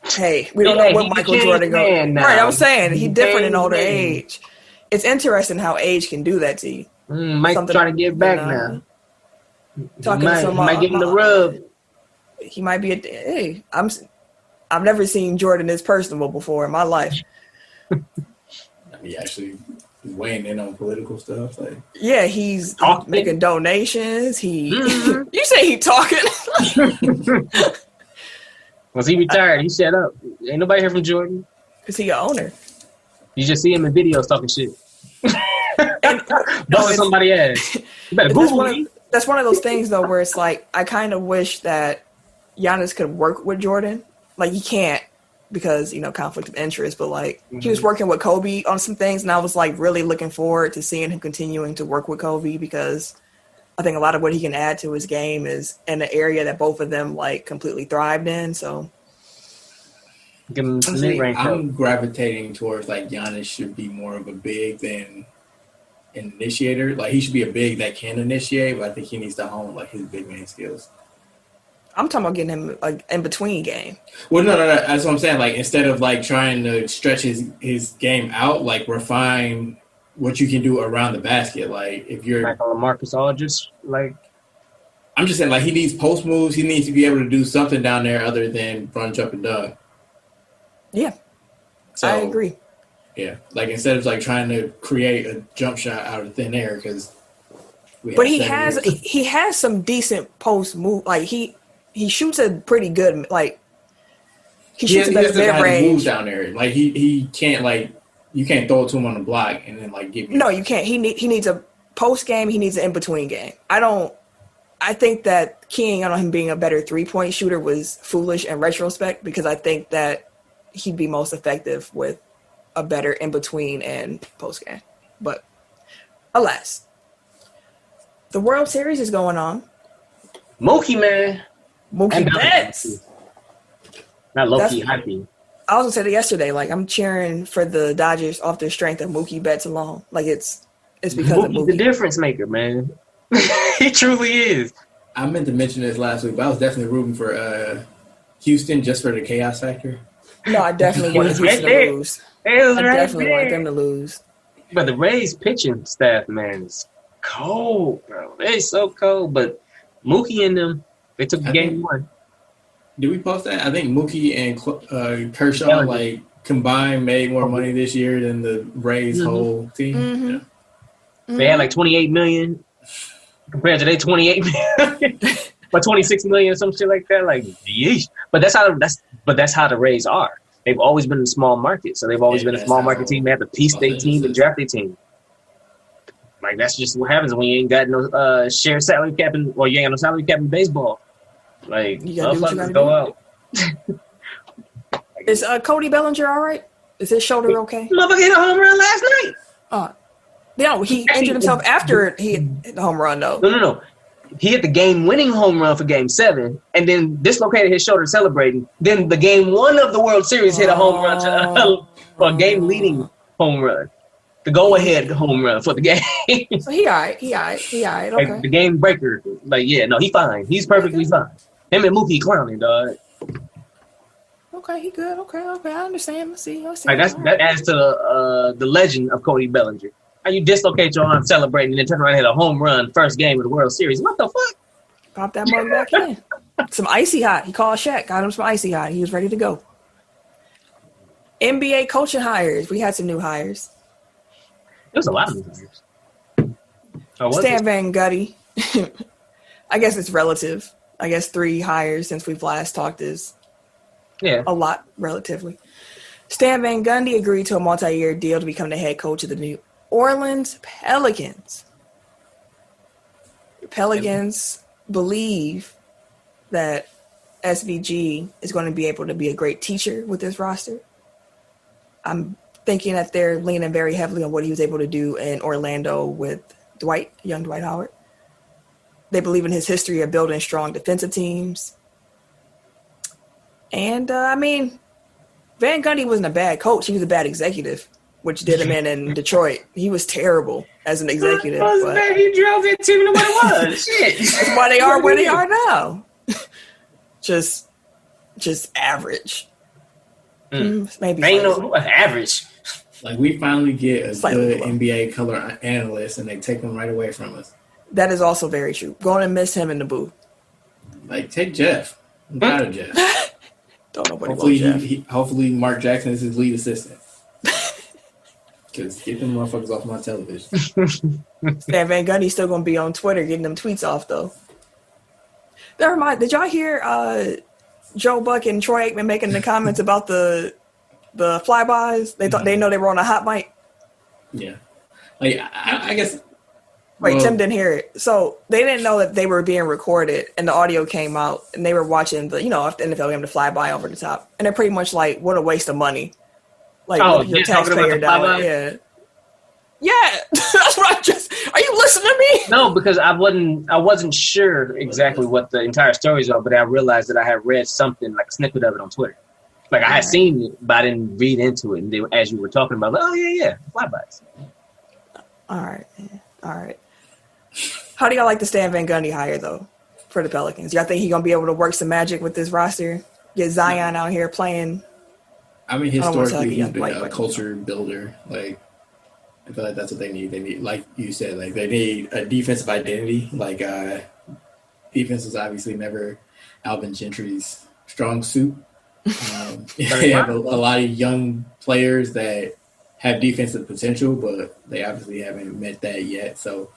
Hey, we don't know what Michael Jordan goes. Right, I was saying he's different in older age. It's interesting how age can do that to you. Mike's trying to get back now. Talking to somebody, might give him the rub. He might be I've never seen Jordan this personable before in my life. He actually weighing in on political stuff. Like, yeah, he's making donations. You say he talking? Was he retired? He shut up. Ain't nobody heard from Jordan. Is he an owner? You just see him in videos talking shit. Blowing somebody ass. You better Google me. That's one of those things, though, where it's like, I kind of wish that Giannis could work with Jordan. Like, he can't because, conflict of interest. But, like, he was working with Kobe on some things, and I was, like, really looking forward to seeing him continuing to work with Kobe because I think a lot of what he can add to his game is in an area that both of them, like, completely thrived in. So I'm gravitating towards, like, Giannis should be more of a big than an initiator. Like, he should be a big that can initiate, but I think he needs to hone, like, his big man skills. I'm talking about getting him like in between game. Well, no. That's what I'm saying. Like instead of like trying to stretch his game out, like refine what you can do around the basket. Like if you're like Marcus Aldridge, like I'm just saying, like he needs post moves. He needs to be able to do something down there other than run, jump, and dunk. Yeah, so, I agree. Yeah, like instead of like trying to create a jump shot out of thin air, because. But he has some decent post move. Like he shoots a pretty good. Like he shoots a better mid range. Moves down there. Like he can't like you can't throw it to him on the block and then like give you. No, you can't. He needs a post game. He needs an in between game. I think that keying on him being a better 3-point shooter was foolish in retrospect because I think that he'd be most effective with a better in between and post game. But alas, the World Series is going on. Mookie, man. Mookie Betts. Not low-key, high-key. I was going to say that yesterday. Like, I'm cheering for the Dodgers off the strength of Mookie Betts alone. Like, it's because of Mookie. The difference maker, man. He truly is. I meant to mention this last week, but I was definitely rooting for Houston just for the chaos factor. No, I definitely wanted Houston to lose. I definitely wanted them to lose. But the Rays pitching staff, man, is cold, bro. They're so cold. But Mookie and them, they took game one. Did we post that? I think Mookie and Kershaw like combined made more money this year than the Rays' whole team. Mm-hmm. Yeah. Mm-hmm. They had like 28 million compared to their 28 million, or 26 million or some shit like that. Like, yeesh. But that's how the Rays are. They've always been a small market, so they've always been a small market team. They have to piece their team and draft their team. Like that's just what happens when you ain't got no shared salary cap or you ain't got no salary cap in baseball. Like motherfuckers go out. Is Cody Bellinger all right? Is his shoulder okay? Motherfucker hit a home run last night. No, he injured himself after he hit the home run though. No. He hit the game-winning home run for Game 7, and then dislocated his shoulder celebrating. Then the Game 1 of the World Series hit a home run, or a game-leading home run, the go-ahead home run for the game. So he all right. Okay. Like the game breaker. Like, yeah, no, he fine. He's perfectly fine. Him and Mookie clowning, dog. Okay, he good. Okay, I understand. Let's see. Like that adds to the legend of Cody Bellinger. How you dislocate your arm celebrating and then turn around and hit a home run first game of the World Series? What the fuck? Pop that mug back in. Some icy hot. He called Shaq. Got him some icy hot. He was ready to go. NBA coaching hires. We had some new hires. There was a lot of new hires. Stan Van Gundy. I guess it's relative. I guess 3 hires since we've last talked is a lot relatively. Stan Van Gundy agreed to a multi-year deal to become the head coach of the New Orleans Pelicans. The Pelicans believe that SVG is going to be able to be a great teacher with this roster. I'm thinking that they're leaning very heavily on what he was able to do in Orlando with young Dwight Howard. They believe in his history of building strong defensive teams. And, Van Gundy wasn't a bad coach. He was a bad executive, which did him in Detroit. He was terrible as an executive. But he drove that team to what it was. Shit. That's why they are where they are now. just average. Maybe ain't no average. Like we finally get a good NBA color analyst, and they take him right away from us. That is also very true. Going to miss him in the booth. Like take Jeff. I'm proud of Jeff. Don't know what hopefully Mark Jackson is his lead assistant. Because get them motherfuckers off my television. Stan Van Gundy's still going to be on Twitter getting them tweets off, though. Never mind. Did y'all hear Joe Buck and Troy Aikman making the comments about the flybys? They thought they know they were on a hot mic. Yeah. Like, I guess... Wait, Tim didn't hear it. So they didn't know that they were being recorded, and the audio came out, and they were watching the NFL game to fly by over the top, and they're pretty much like, "What a waste of money!" Like your taxpayer dollar. Yeah. That's what I just. Are you listening to me? No, because I wasn't sure exactly what the entire stories are, but I realized that I had read something like a snippet of it on Twitter. Like I had seen it, but I didn't read into it, and then as you were talking about, flybys. All right. How do y'all like the Stan Van Gundy hire, though? for the Pelicans? Y'all think he's going to be able to work some magic with this roster? Get Zion out here playing? I mean, historically, he's been a culture builder. Like, I feel like that's what they need. They need, like you said, like they need a defensive identity. Like, defense is obviously never Alvin Gentry's strong suit. They have a lot of young players that have defensive potential, but they obviously haven't met that yet. So,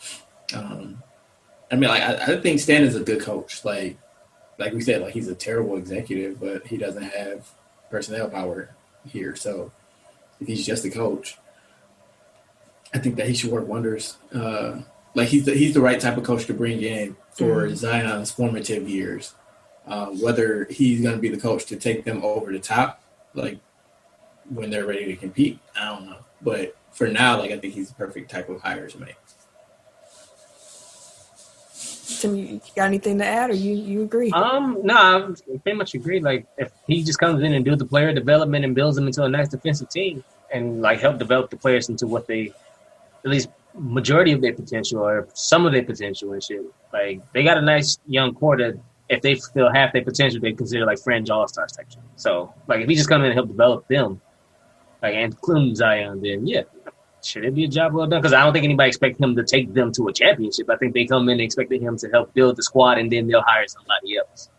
I mean, like, I think Stan is a good coach. Like we said, like, he's a terrible executive, but he doesn't have personnel power here. So if he's just a coach, I think that he should work wonders. Like, he's the right type of coach to bring in for Zion's formative years. Whether he's going to be the coach to take them over the top, like, when they're ready to compete, I don't know. But for now, like, I think he's the perfect type of hire to make. Tim, you got anything to add, or you agree? No, I pretty much agree. Like, if he just comes in and do the player development and builds them into a nice defensive team and, like, help develop the players into what they, at least majority of their potential or some of their potential and shit. Like, they got a nice young core that if they feel half their potential, they consider, like, fringe all-stars type shit. So, like, if he just comes in and help develop them, like, including Zion, then, yeah, should it be a job well done? Because I don't think anybody expects him to take them to a championship. I think they come in expecting him to help build the squad, and then they'll hire somebody else.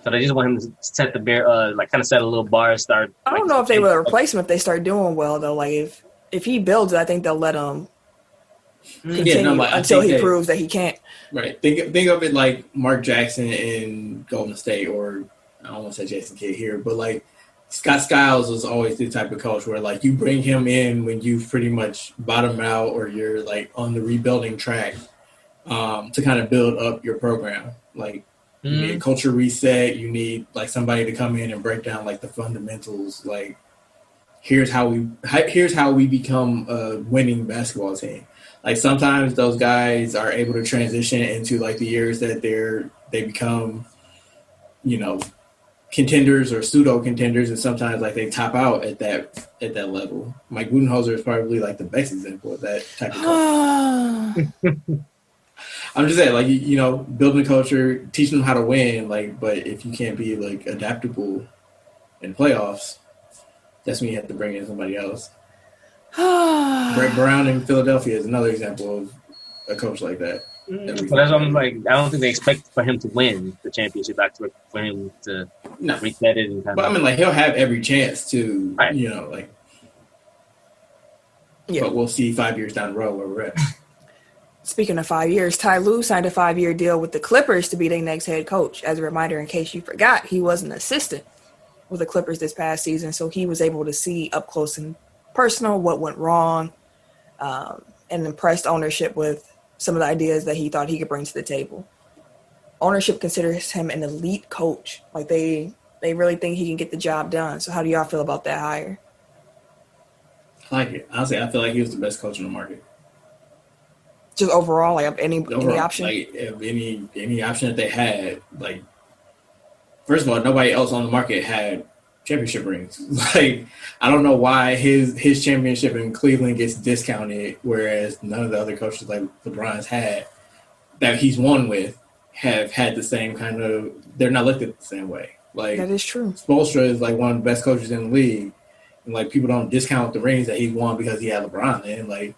So they just want him to set the kind of set a little bar, start. I don't know if they will replace him if they start doing well, though. Like, if he builds it, I think they'll let him continue until he proves that he can't. Right. Think of it like Mark Jackson in Golden State, or I don't want to say Jason Kidd here, but, like, Scott Skiles was always the type of coach where, like, you bring him in when you've pretty much bottomed out or you're, like, on the rebuilding track to kind of build up your program. Like, you need a culture reset. You need, like, somebody to come in and break down, like, the fundamentals. Like, here's how we become a winning basketball team. Like, sometimes those guys are able to transition into, like, the years that they become, you know, contenders or pseudo contenders, and sometimes, like, they top out at that level. Mike Budenholzer is probably, like, the best example of that type of culture. I'm just saying, like, you know, building a culture, teaching them how to win, like, but if you can't be, like, adaptable in playoffs, that's when you have to bring in somebody else. Brett Brown in Philadelphia is another example of a coach like that. So that's what I'm like. I don't think they expect for him to win the championship. For him to reset it. And I mean, like, he'll have every chance to, right. You know, like. Yeah. But we'll see 5 years down the road where we're at. Speaking of 5 years, Ty Lue signed a 5-year deal with the Clippers to be their next head coach. As a reminder, in case you forgot, he was an assistant with the Clippers this past season, so he was able to see up close and personal what went wrong, and impressed ownership with some of the ideas that he thought he could bring to the table. Ownership considers him an elite coach. Like, they really think he can get the job done. So how do y'all feel about that hire? I like it. Honestly, I feel like he was the best coach in the market. Just overall, like, any option? Like, if any option that they had, like, first of all, nobody else on the market had championship rings. Like, I don't know why his championship in Cleveland gets discounted, whereas none of the other coaches like LeBron's had that he's won with have had the same kind of. They're not looked at the same way. Like, that is true. Spoelstra is, like, one of the best coaches in the league, and, like, people don't discount the rings that he won because he had LeBron. And, like,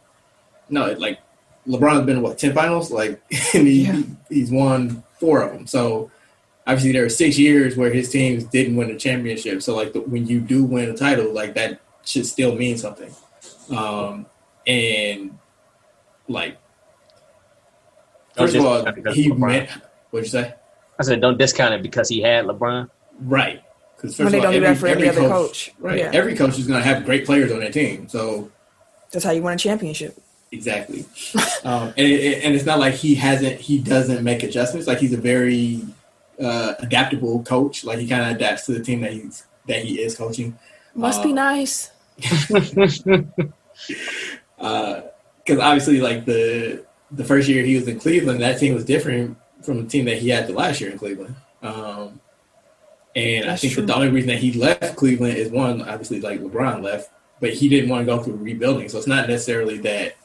no, like, LeBron's been 10 finals, like, and he's won 4 of them. So obviously, there were 6 years where his teams didn't win a championship. So, like, when you do win a title, like, that should still mean something. And, like, first of all, he meant – what'd you say? I said don't discount it because he had LeBron. Right. Because when they don't do that for any other coach. Right. Yeah. Every coach is going to have great players on their team. So that's how you win a championship. Exactly. And it's not like he doesn't make adjustments. Like, he's a very – adaptable coach. Like, he kind of adapts to the team that he is coaching. Must be nice. Because obviously, like, the first year he was in Cleveland, that team was different from the team that he had the last year in Cleveland. And that's I think that the only reason that he left Cleveland is, one, obviously, like, LeBron left, but he didn't want to go through rebuilding. So it's not necessarily that,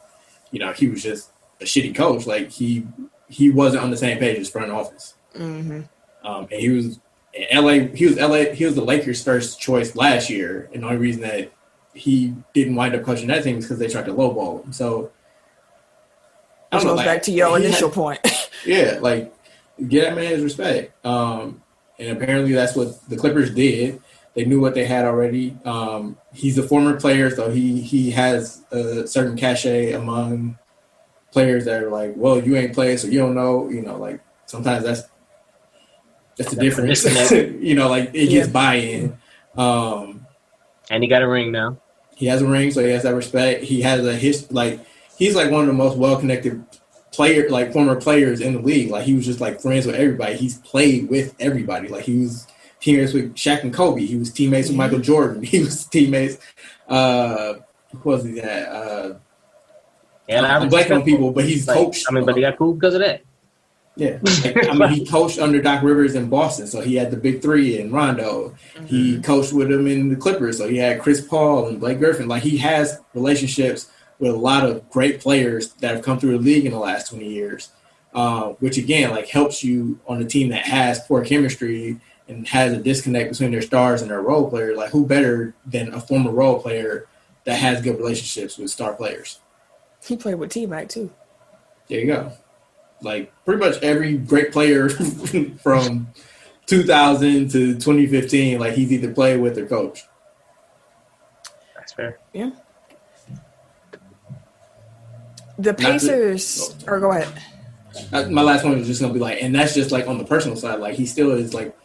you know, he was just a shitty coach. Like, he he wasn't on the same page as front office. Mm-hmm. And he was in LA. He was the Lakers' first choice last year, and the only reason that he didn't wind up coaching that team is because they tried to lowball him. So, Which goes back to your initial point. Yeah, like, get that man his respect. And apparently that's what the Clippers did. They knew what they had already. He's a former player, so he has a certain cachet among players that are like, well, you ain't played, so you don't know. You know, like, sometimes that's the difference. You know, like, it gets buy-in. And he got a ring now. He has a ring, so he has that respect. He has he's like one of the most well-connected former players in the league. Like, he was just like friends with everybody. He's played with everybody. Like, he was teammates with Shaq and Kobe. He was teammates with Michael Jordan. He was teammates. Who was he that? I'm blanking on people, but he's coached. But he got cool because of that. Yeah. He coached under Doc Rivers in Boston, so he had the big three and Rondo. Mm-hmm. He coached with him in the Clippers, so he had Chris Paul and Blake Griffin. Like, he has relationships with a lot of great players that have come through the league in the last 20 years, which, again, like, helps you on a team that has poor chemistry and has a disconnect between their stars and their role players. Like, who better than a former role player that has good relationships with star players? He played with T-Mac, too. There you go. Like, pretty much every great player from 2000 to 2015, like, he's either played with or coached. That's fair. Yeah. The Pacers, or go ahead. My last one was just going to be like, and that's just like on the personal side. Like, he still is like,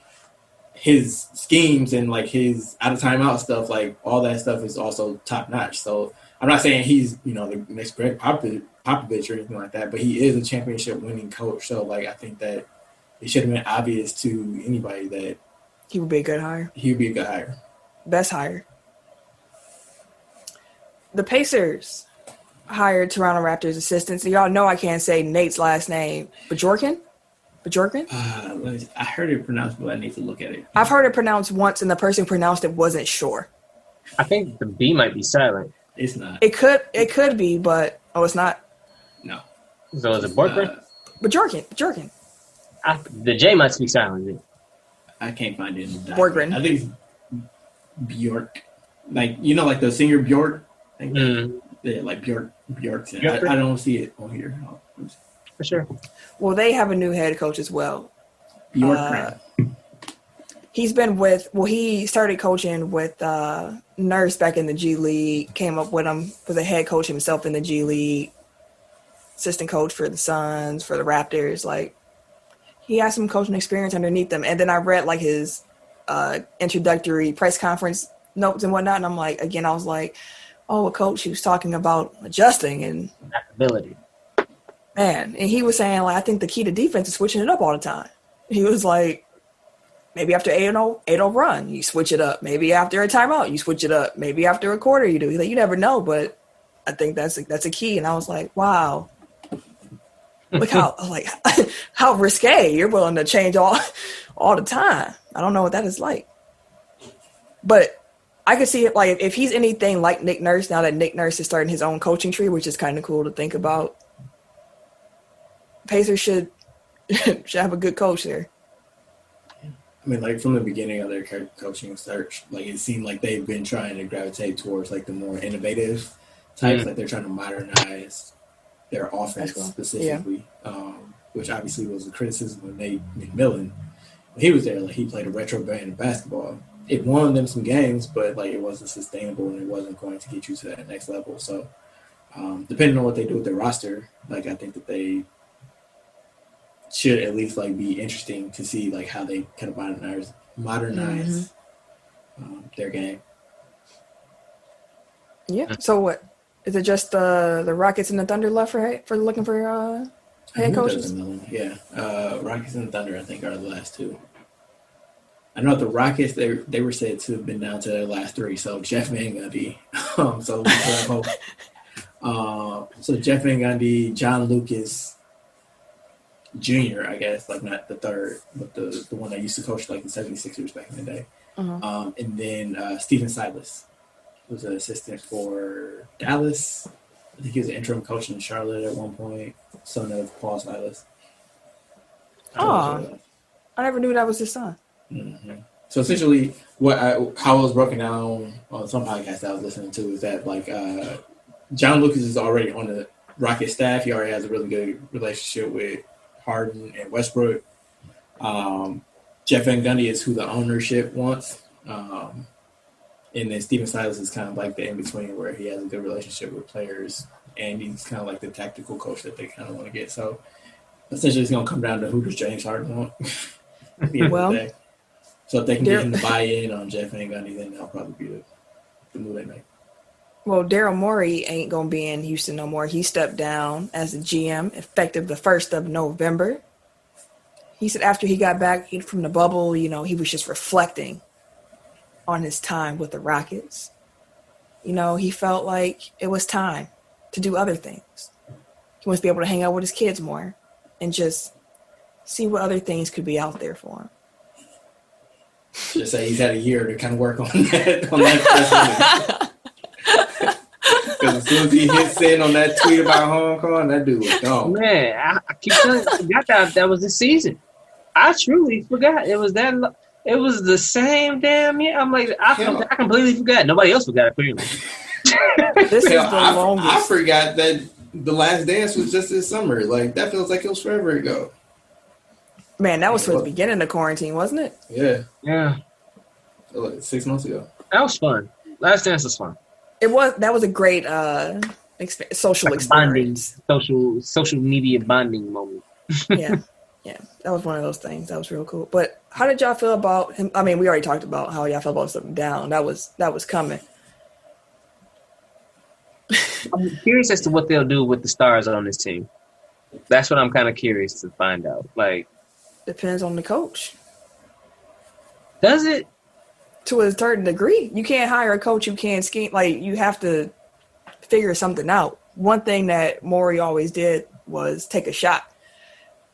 his schemes and like his out of timeout stuff, like, all that stuff is also top notch. So I'm not saying he's, you know, the next Greg Popovich or anything like that, but he is a championship winning coach. So, like, I think that it should have been obvious to anybody that he would be a good hire. He would be a good hire. Best hire. The Pacers hired Toronto Raptors assistants. So y'all know I can't say Nate's last name. Bjorken? I heard it pronounced, but I need to look at it. I've heard it pronounced once, and the person who pronounced it wasn't sure. I think the B might be silent. It's not. It could be, but it's not. No. So is it Borgren? Bjorken. The J must be silent. I can't find it. Borgren. I think it's Bjork. Like, you know, like the singer Bjork? Yeah, like Bjork. I don't see it on here. For sure. Well, they have a new head coach as well. Bjork. He's been he started coaching with Nurse back in the G League, came up with him, was a head coach himself in the G League, assistant coach for the Suns, for the Raptors. Like, he has some coaching experience underneath them. And then I read like his introductory press conference notes and whatnot. And I'm like, again, I was like, oh, a coach who's talking about adjusting and adaptability. Man, and he was saying, like, I think the key to defense is switching it up all the time. He was like, maybe after 8-0 run, you switch it up. Maybe after a timeout, you switch it up. Maybe after a quarter, you do. He's like, you never know, but I think that's a key. And I was like, wow. Look how risque you're willing to change all the time. I don't know what that is like. But I could see it, like, if he's anything like Nick Nurse, now that Nick Nurse is starting his own coaching tree, which is kind of cool to think about. Pacers should have a good coach there. I mean, like, from the beginning of their coaching search, like, it seemed like they've been trying to gravitate towards, like, the more innovative types. Like, they're trying to modernize their offense specifically, which obviously was a criticism of Nate McMillan. When he was there, like, he played a retro brand of basketball. It won them some games, but, like, it wasn't sustainable and it wasn't going to get you to that next level. So, depending on what they do with their roster, like, I think that they should at least, like, be interesting to see, like, how they kind of modernize their game. Yeah. So what? Is it just the Rockets and the Thunder left for looking for head coaches? Yeah. Rockets and the Thunder, I think, are the last two. I know the Rockets, they were said to have been down to their last three, so Jeff Van Gundy. So Jeff Van Gundy, John Lucas Jr., I guess, like, not the third, but the one that used to coach, like, the 76ers back in the day. And then Stephen Silas was an assistant for Dallas. I think he was an interim coach in Charlotte at one point, son of Paul Silas. Oh, I never knew that was his son. Mm-hmm. So essentially, how it was broken down on some podcast I was listening to is that like John Lucas is already on the Rocket staff. He already has a really good relationship with Harden and Westbrook. Jeff Van Gundy is who the ownership wants. And then Steven Silas is kind of like the in-between where he has a good relationship with players and he's kind of like the tactical coach that they kind of want to get. So essentially it's going to come down to who does James Harden want. Well, so if they can get him to buy in on Jeff Van Gundy, then that'll probably be the move they make. Well, Daryl Morey ain't going to be in Houston no more. He stepped down as the GM effective the 1st of November. He said after he got back from the bubble, he was just reflecting on his time with the Rockets. He felt like it was time to do other things. He wants to be able to hang out with his kids more and just see what other things could be out there for him. Just say he's had a year to kind of work on that. Because as soon as he hits in on that tweet about Hong Kong, that dude was gone. Man, I keep telling you, that was the season. I truly forgot. It was the same damn year. I'm like, I completely forgot. Nobody else forgot it, apparently. This is the longest. I forgot that The Last Dance was just this summer. Like, that feels like it was forever ago. Man, that was for the beginning of quarantine, wasn't it? Yeah. Yeah. Like 6 months ago. That was fun. Last Dance was fun. It was. That was a great social experience. Bonding, social media bonding moment. Yeah, that was one of those things. That was real cool. But how did y'all feel about him? I mean, we already talked about how y'all felt about stepping down. That was coming. I'm curious as to what they'll do with the stars on this team. That's what I'm kind of curious to find out. Like, depends on the coach. Does it? To a certain degree. You can't hire a coach who can't scheme. Like, you have to figure something out. One thing that Morey always did was take a shot.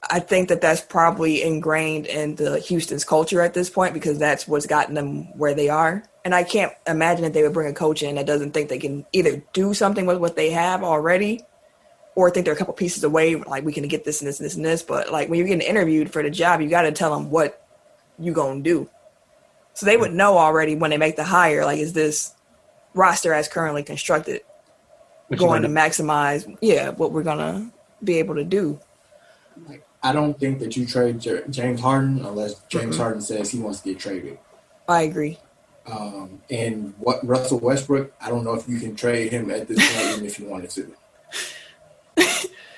I think that's probably ingrained in the Houston's culture at this point because that's what's gotten them where they are. And I can't imagine that they would bring a coach in that doesn't think they can either do something with what they have already or think they're a couple pieces away, like we can get this and this and this and this. But like when you're getting interviewed for the job, you got to tell them what you going to do. So they would know already when they make the hire, like, is this roster as currently constructed going to maximize, what we're going to be able to do. I don't think that you trade James Harden unless James Harden says he wants to get traded. I agree. And what Russell Westbrook, I don't know if you can trade him at this point even if you wanted to.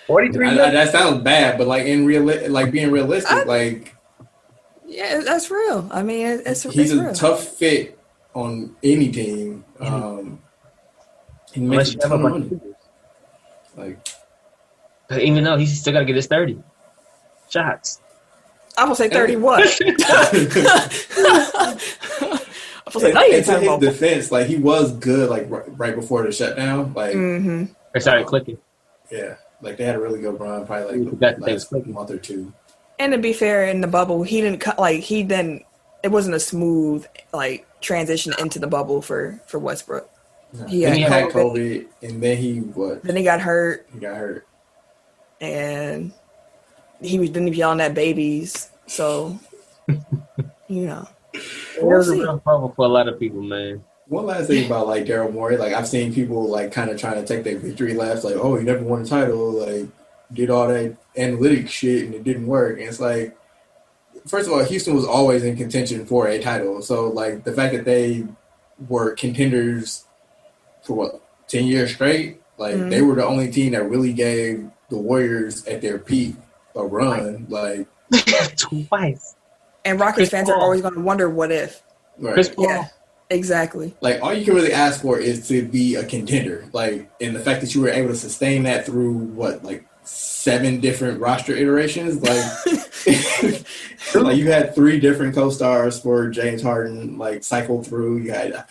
43. That sounds bad, but like being realistic, yeah, that's real. I mean, he's a tough fit on any team. He makes a ton of money. Even though he's still got to get his 30 shots. I'm gonna say 30 what? In his defense, like he was good, like right before the shutdown, like they started clicking. Yeah, like they had a really good run, probably like last month or two. And to be fair, in the bubble, it wasn't a smooth like transition into the bubble for Westbrook. No. He had COVID, and then Then he got hurt. And he was yelling at babies. So, it was a real problem for a lot of people, man. One last thing about like Daryl Morey, like I've seen people like kind of trying to take their victory laps, like, oh, he never won a title, like did all that analytic shit and it didn't work. And it's like, first of all, Houston was always in contention for a title. So like the fact that they were contenders for 10 years straight, like they were the only team that really gave the Warriors at their peak a run, like twice. And Rockets fans are always going to wonder what if. Right. Yeah, exactly. Like all you can really ask for is to be a contender. Like, and the fact that you were able to sustain that through 7 different roster iterations. Like, like you had 3 different co-stars for James Harden. Like cycle through. You had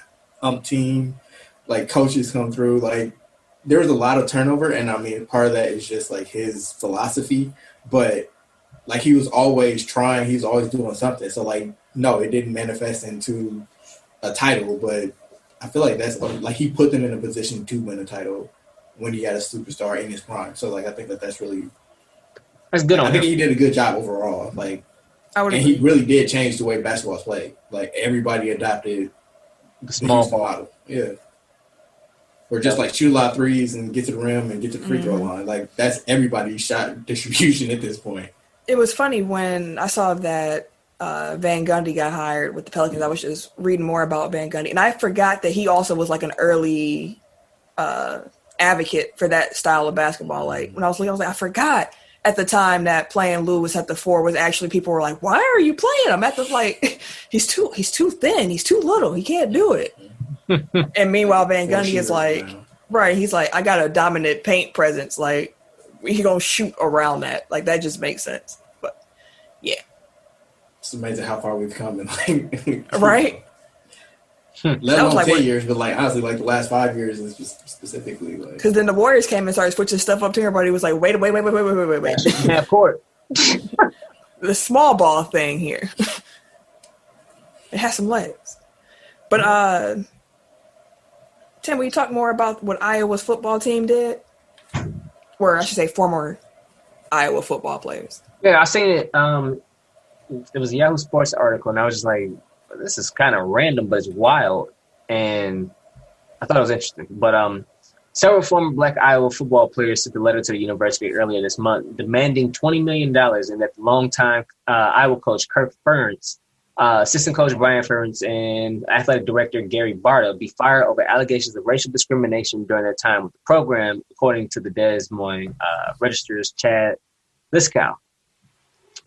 team like coaches come through. Like there was a lot of turnover, and I mean part of that is just like his philosophy, but. Like, he was always trying. He was always doing something. So, like, no, it didn't manifest into a title. But I feel like that's, like, he put them in a position to win a title when he had a superstar in his prime. So, like, I think that's really That's good on I him. think he did a good job overall. Like, and he really did change the way basketball's played. Like, everybody adopted the small ball model. Yeah. Or just like shoot a lot of threes and get to the rim and get to the free throw line. Like, that's everybody's shot distribution at this point. It was funny when I saw that Van Gundy got hired with the Pelicans. I was just reading more about Van Gundy, and I forgot that he also was like an early advocate for that style of basketball. Like, when I was looking, I was like, I forgot at the time that playing Lewis at the 4 was actually, people were like, why are you playing him at the, like, he's too thin, he's too little, he can't do it. And meanwhile, Van Gundy is like, right, he's like, I got a dominant paint presence. Like, he gonna shoot around that. Like, that just makes sense. But, yeah. It's amazing how far we've come in, like, right? Let alone like 10 years, but, like, honestly, like, the last 5 years is just specifically, like. Because then the Warriors came and started switching stuff up to everybody. Was like, wait. Half court. The small ball thing here. It has some legs. But, Tim, will you talk more about what Iowa's football team did? Or I should say former Iowa football players. Yeah, I seen it. It was a Yahoo Sports article, and I was just like, this is kind of random, but it's wild. And I thought it was interesting. But several former Black Iowa football players sent a letter to the university earlier this month demanding $20 million, and that the longtime Iowa coach Kirk Ferentz, assistant coach Brian Ferentz, and athletic director Gary Barta be fired over allegations of racial discrimination during their time with the program, according to the Des Moines Register's Chad Liskow.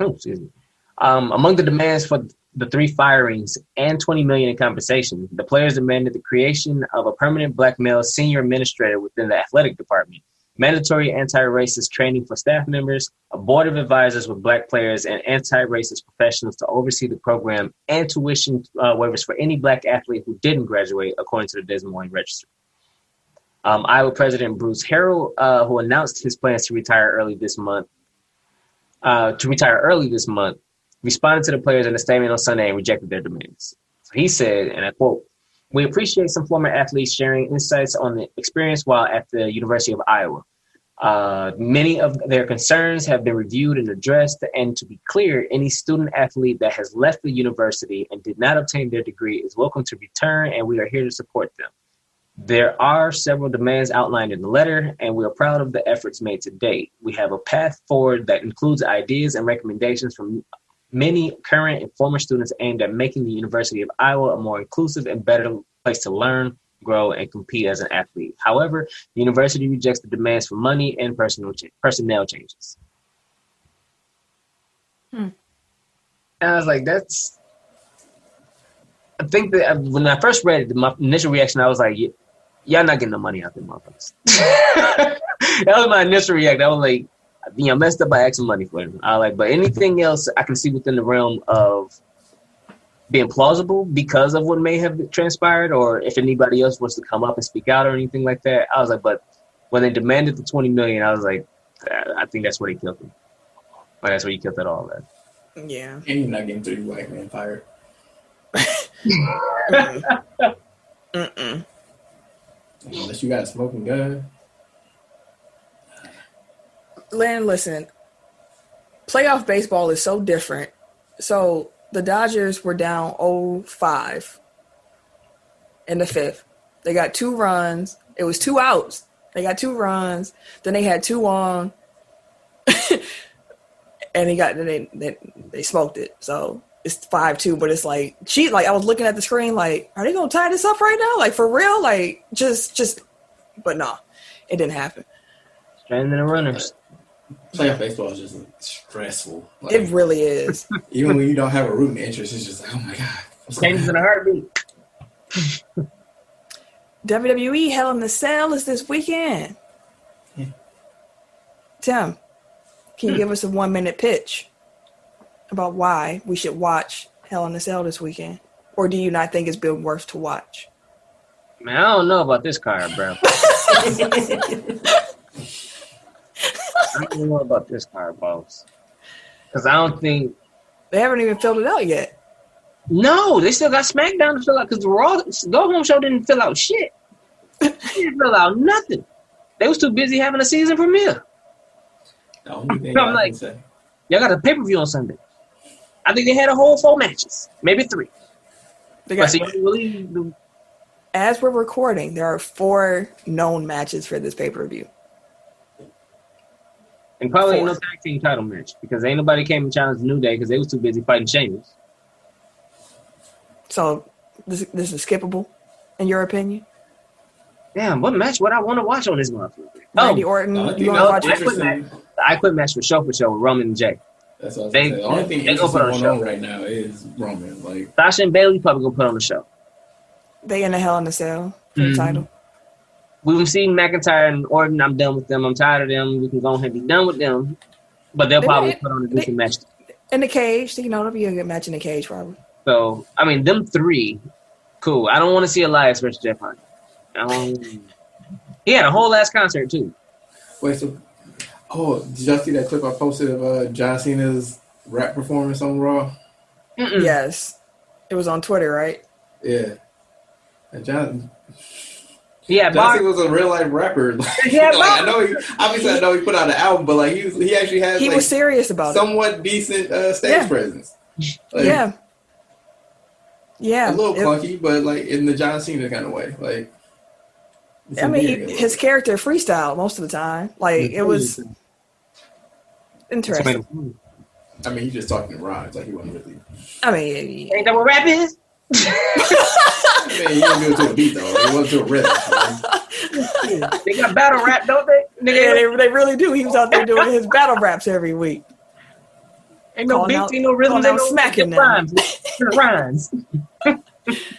Oh, excuse me. Among the demands for the 3 firings and $20 million in compensation, the players demanded the creation of a permanent Black male senior administrator within the athletic department, mandatory anti-racist training for staff members, a board of advisors with Black players and anti-racist professionals to oversee the program, and tuition waivers for any Black athlete who didn't graduate, according to the Des Moines Register. Iowa President Bruce Harrell, who announced his plans to retire early this month, responded to the players in a statement on Sunday and rejected their demands. So he said, and I quote, "We appreciate some former athletes sharing insights on the experience while at the University of Iowa. Many of their concerns have been reviewed and addressed, and to be clear, any student athlete that has left the university and did not obtain their degree is welcome to return, and we are here to support them. There are several demands outlined in the letter, and we are proud of the efforts made to date. We have a path forward that includes ideas and recommendations from many current and former students aimed at making the University of Iowa a more inclusive and better place to learn, grow, and compete as an athlete. However, the university rejects the demands for money and personnel changes." And I was like, I think that when I first read it, my initial reaction, I was like, y'all not getting the money out there, motherfuckers. That was my initial reaction. I was like, messed up by asking money for him. I like, but anything else I can see within the realm of being plausible because of what may have transpired, or if anybody else wants to come up and speak out or anything like that. I was like, but when they demanded the $20 million, I was like, I think that's where he killed him. Or that's where he killed it all at. Yeah. And you're not getting 3 Black men fired. Unless you got a smoking gun. Len, listen, playoff baseball is so different. So the Dodgers were down 0-5 in the 5th. They got 2 runs. It was 2 outs. They got 2 runs. Then they had 2 on. And they smoked it. So it's 5-2, but it's like, I was looking at the screen like, are they going to tie this up right now? Like, for real? Like, just, but no, it didn't happen. Stranding the runners. Playoff baseball is just stressful. Like, it really is. Even when you don't have a rooting interest, it's just like, oh my God. Changes in a heartbeat. WWE Hell in the Cell is this weekend. Yeah. Tim, can you give us a 1-minute pitch about why we should watch Hell in the Cell this weekend? Or do you not think it's been worth to watch? Man, I don't know about this card, bro. I don't know about this card, boss. Because I don't think... They haven't even filled it out yet. No, they still got SmackDown to fill out because the Raw Go Home Show didn't fill out shit. They didn't fill out nothing. They was too busy having a season premiere. The only thing I'm like, y'all got a pay-per-view on Sunday. I think they had a whole 4 matches, maybe 3. As we're recording, there are 4 known matches for this pay-per-view. And probably ain't no tag team title match because ain't nobody came and challenged New Day because they was too busy fighting Sheamus. So this is skippable, in your opinion? Damn, what match would I want to watch on this motherfucker? Randy Orton, you want to watch the I Quit match for sure, with Roman and Jay. That's what I was saying. The only thing interesting going on right now is Roman. Like Sasha and Bayley probably gonna put on the show. They in the Hell in a Cell for the title. We've seen McIntyre and Orton. I'm done with them. I'm tired of them. We can go ahead and be done with them. But they'll probably put on a decent match. In the cage. It'll be a good match in the cage, probably. So, I mean, them 3, cool. I don't want to see Elias versus Jeff Hardy. He had a whole last concert, too. Wait, so... Oh, did y'all see that clip I posted of John Cena's rap performance on Raw? Mm-mm. Yes. It was on Twitter, right? Yeah. And John Cena was a real life rapper. I know he put out an album, but like he actually has. He was serious about somewhat decent stage presence. Like, yeah. A little clunky, but like in the John Cena kind of way. Like, I mean, his character freestyle most of the time. Like it was interesting. I mean, he's just talking to rhymes. Like he wasn't really. I mean, ain't that what rap is? I mean, he didn't do it to a beat though. It wasn't to a rhythm. They got battle rap, don't they? Yeah, they really do. He was out there doing his battle raps every week. Ain't no beats, ain't no rhythms, ain't no smacking rhymes. Rhymes.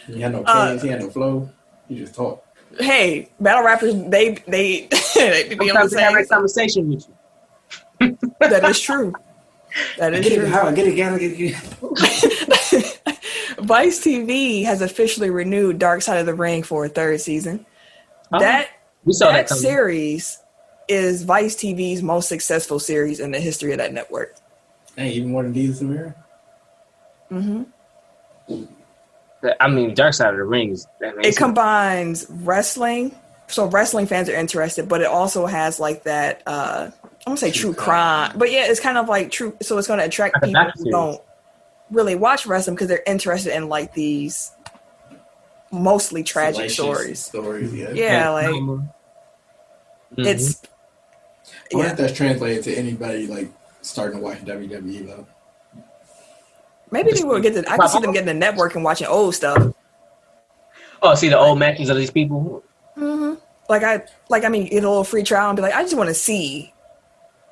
He had no cadence, he had no flow. He just talked. Hey, battle rappers, they be sometimes they have a conversation with you. That is true. That is true. Get it. Vice TV has officially renewed Dark Side of the Ring for a 3rd season. That series is Vice TV's most successful series in the history of that network. Hey, even more than Deez and Samira? Mm-hmm. I mean, Dark Side of the Ring is amazing. It combines wrestling, so wrestling fans are interested, but it also has like that, I won't say true crime, but yeah, it's kind of like true, so it's going to attract people who don't really watch wrestling because they're interested in like these mostly tragic stories. Yeah, like it's. I wonder if that's translated to anybody like starting to watch WWE though. Maybe they will get I can see them getting the network and watching old stuff. Oh, see the old matches of these people. Mm-hmm. I mean, get a little free trial and be like, I just want to see,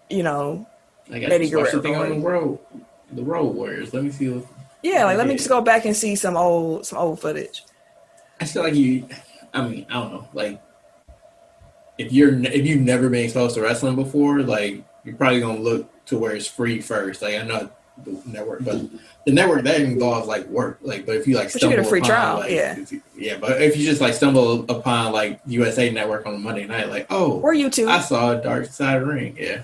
Eddie Guerrero. Something on the Road Warriors. Let me see. Let me just go back and see some old footage. I feel like I don't know. Like, if you've never been exposed to wrestling before, like you're probably gonna look to where it's free first. Like I know the network, but the network that involves like work. Like, but if you like stumble you get a free upon, trial, like, but if you just like stumble upon like USA Network on a Monday night, like or YouTube, I saw Dark Side of the Ring. Yeah,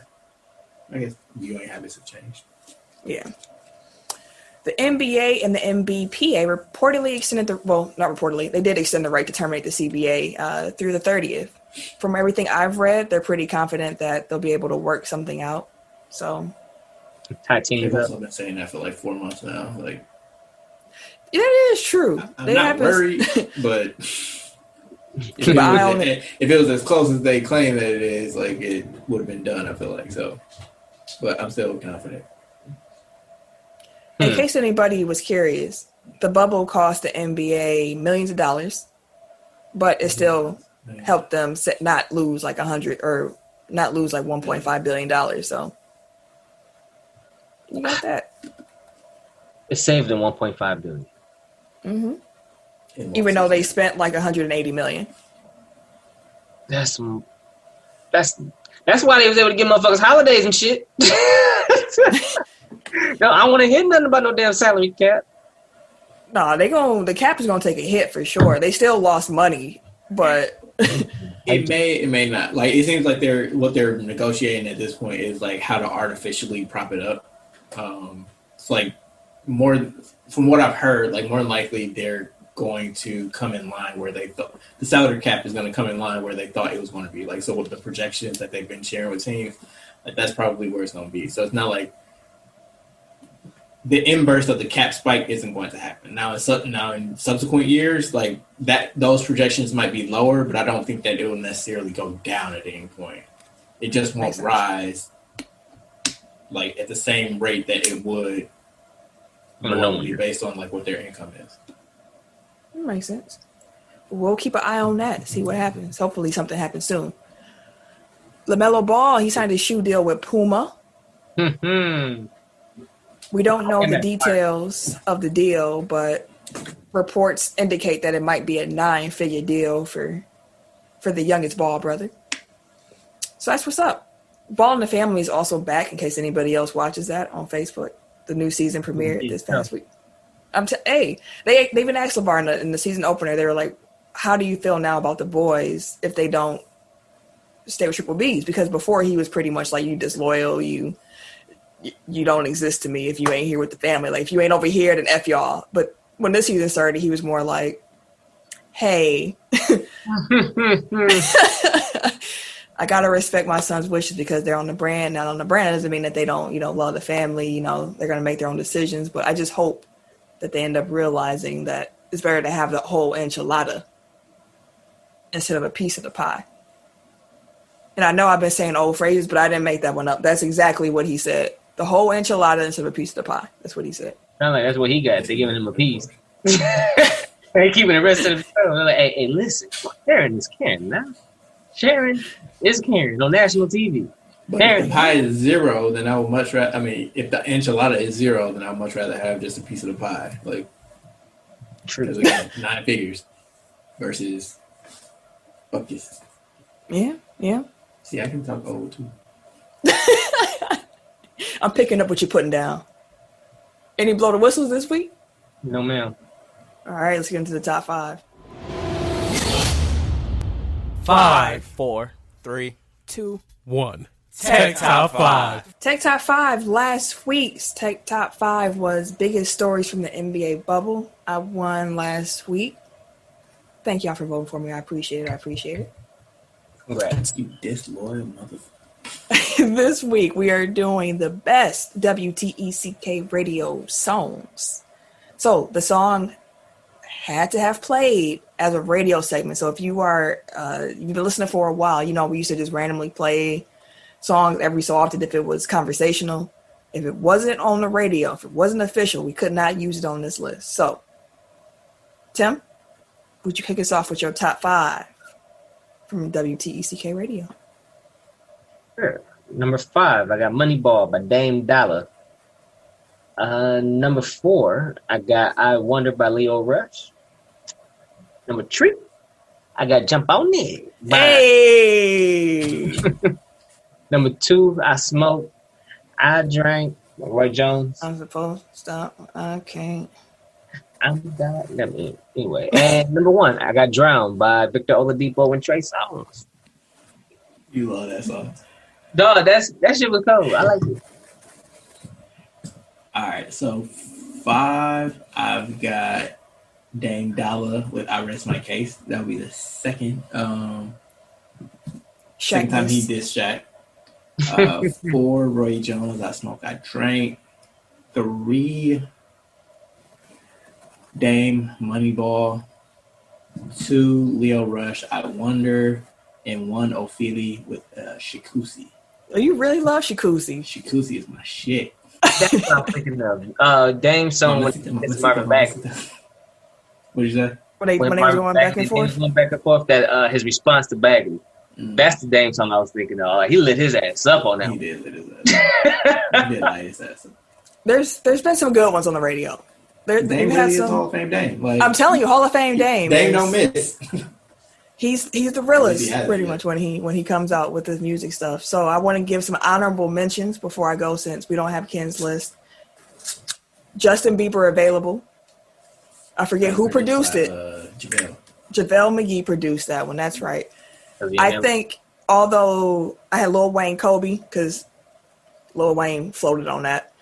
I guess viewing habits have changed. Yeah. The NBA and the NBPA reportedly extended they did extend the right to terminate the CBA through the 30th. From everything I've read, they're pretty confident that they'll be able to work something out. So, they've also been saying that for like 4 months now. Like, it is true. I'm not worried, but if it was as close as they claim that it is, like it would have been done. I feel like so, but I'm still confident. In case anybody was curious, the bubble cost the NBA millions of dollars, but it still helped them not lose like $1.5 billion. So you got that. It saved them $1.5 billion. Mm-hmm. Even though they spent like $180 million. That's why they was able to give motherfuckers holidays and shit. No, I don't want to hear nothing about no damn salary cap. No, the cap is gonna take a hit for sure. They still lost money, but it may not. Like it seems like what they're negotiating at this point is like how to artificially prop it up. It's like more from what I've heard, like more than likely they're going to come in line where they thought the salary cap is going to come in line where they thought it was going to be. Like, so with the projections that they've been sharing with teams, like that's probably where it's going to be. So it's not like the inverse of the cap spike isn't going to happen. Now in subsequent years, like that, those projections might be lower, but I don't think that it will necessarily go down at any point. It just won't rise like at the same rate that it would normally based on like what their income is. That makes sense. We'll keep an eye on that, see what happens. Hopefully something happens soon. LaMelo Ball, he signed a shoe deal with Puma. We don't know the details of the deal, but reports indicate that it might be a 9-figure deal for the youngest Ball brother. So that's what's up. Ball and the Family is also back, in case anybody else watches that on Facebook. The new season premiered this past week. They even asked LeVar in the season opener, they were like, how do you feel now about the boys if they don't stay with Triple B's? Because before he was pretty much like, you disloyal, you don't exist to me if you ain't here with the family. Like, if you ain't over here, then F y'all. But when this season started, he was more like, hey, I got to respect my son's wishes because they're on the brand. Now, on the brand doesn't mean that they don't, love the family. They're going to make their own decisions. But I just hope that they end up realizing that it's better to have the whole enchilada instead of a piece of the pie. And I know I've been saying old phrases, but I didn't make that one up. That's exactly what he said. The whole enchilada instead of a piece of the pie. That's what he said. Sound like that's what he got. They're giving him a piece. They're keeping the rest of the show. They're like, hey, listen, sharing is caring now. Sharing is caring on national TV. But if the pie is 0, then I would much rather. I mean, if the enchilada is 0, then I would much rather have just a piece of the pie. Like, true. Because we got 9 figures versus buckets. Yeah. See, I can talk old too. I'm picking up what you're putting down. Any blow the whistles this week? No, ma'am. All right, let's get into the top 5. 5, 4, 3, 2, 1. Tech Top 5. Tech Top 5. Last week's Tech Top 5 was biggest stories from the NBA bubble. I won last week. Thank y'all for voting for me. I appreciate it. Congrats. You disloyal motherfucker. This week we are doing the best WTECK radio songs. So the song had to have played as a radio segment. So if you are, you've been listening for a while, we used to just randomly play songs every so often if it was conversational. If it wasn't on the radio, if it wasn't official, we could not use it on this list. So, Tim, would you kick us off with your top 5 from WTECK Radio? Sure. Number 5, I got Moneyball by Dame Dollar. Number 4, I got I Wonder by Leo Rush. Number 3, I got Jump On It. Hey! Number 2, I Smoked, I Drank, Roy Jones. I'm supposed to stop. I can't. Anyway. And number 1, I got Drowned by Victor Oladipo and Trey Songz. You love that song. Dog, that shit was cold. I like it. All right, so 5, I've got Dame Dollar with I Rest My Case. That'll be the second time he dissed Shaq. 4, Roy Jones, I Smoked, I Drank. 3, Dame, Moneyball. 2, Leo Rush, I Wonder. And 1, Ophelia with Shikusi. Oh, you really love Shikusi. Shikusi is my shit. That's what I'm thinking of. Dame's song with Marvin Bagley. What did you say? When they were going back and forth? Going back and forth, that his response to Bagley. That's the Dame song I was thinking of. He lit his ass up on that. He did lit his ass up. He did light his ass up. There's been some good ones on the radio. Dame really is Hall of Fame Dame. Like, I'm telling you, Hall of Fame Dame. Dame don't miss. He's the realest pretty much when he comes out with his music stuff. So I want to give some honorable mentions before I go, since we don't have Ken's list. Justin Bieber Available. I forget who produced it. JaVale McGee produced that one. That's right. I think, although I had Lil Wayne Kobe, because Lil Wayne floated on that.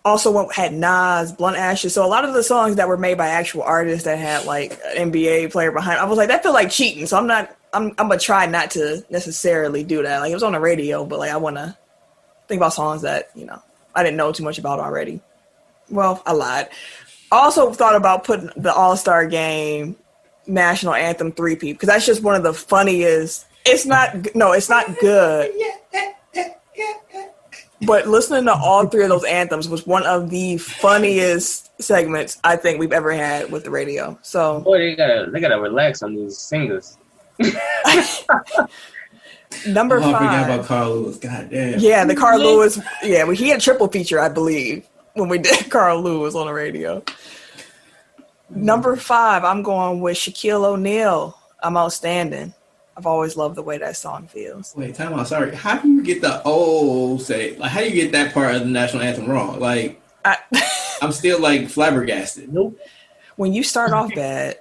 Also had Nas, Blunt Ashes. So a lot of the songs that were made by actual artists that had like an NBA player behind, I was like, that feel like cheating. So I'm gonna try not to necessarily do that. Like, it was on the radio, but like, I want to think about songs that, you know, I didn't know too much about already. Well, I lied. I also thought about putting the All-Star Game national anthem 3-peat, because that's just one of the funniest. It's not good. But listening to all three of those anthems was one of the funniest segments I think we've ever had with the radio. So, boy, they gotta relax on these singers. Number 5. I forgot about Carl Lewis. God damn. Yeah, the Carl Lewis. Yeah, he had a triple feature, I believe, when we did Carl Lewis on the radio. Number 5, I'm going with Shaquille O'Neal. I'm Outstanding. I've always loved the way that song feels. Wait, time out. Sorry. How do you get the how do you get that part of the national anthem wrong? Like, I'm still like flabbergasted. Nope. When you start off bad,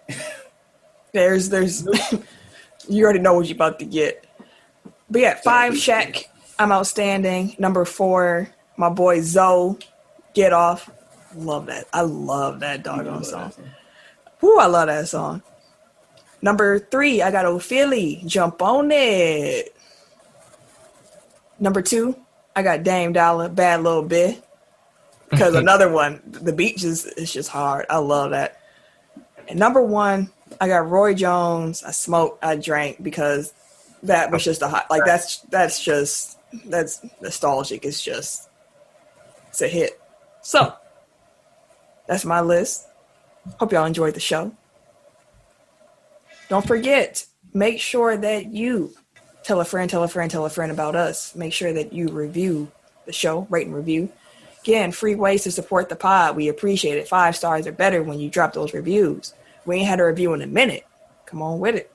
there's you already know what you're about to get. But yeah, 5, Shaq, I'm Outstanding. Number 4, my boy Zoe, Get Off. Love that. I love that doggone song. Whoo, I love that song. Number 3, I got Ophelia, Jump on It. Number 2, I got Dame Dollar, Bad Little Bit. Because another one, the beat is just hard. I love that. And number 1, I got Roy Jones, I Smoked, I Drank, because that was just that's nostalgic. It's a hit. So, that's my list. Hope y'all enjoyed the show. Don't forget, make sure that you tell a friend about us. Make sure that you review the show, rate and review. Again, free ways to support the pod. We appreciate it. 5 stars or better when you drop those reviews. We ain't had a review in a minute. Come on with it.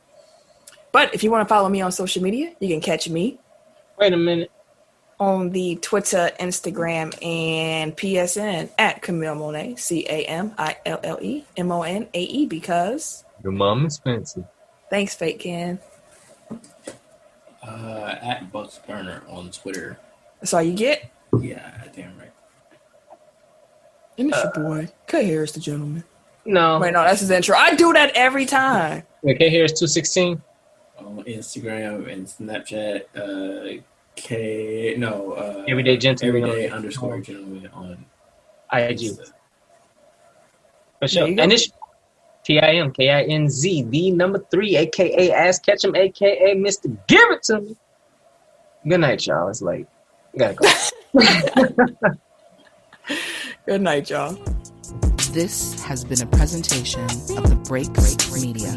But if you want to follow me on social media, you can catch me. Wait a minute. On the Twitter, Instagram, and PSN at Camille Monet, CamilleMonae, because your mom is fancy. Thanks, Fake Ken. At Bucks Burner on Twitter. That's all you get? Yeah, damn right. And it's your boy, K Harris, the gentleman. No. Wait, no, that's his intro. I do that every time. Wait, K Harris 216? On Instagram and Snapchat, Everyday Gentleman. Everyday_Gentleman on IG. For sure. And it's TIMKINZ, the number 3, aka Ass Ketchum, aka Mr. Give It To Me. Good night, y'all. It's late. We gotta go. Good night, y'all. This has been a presentation of the Break Media.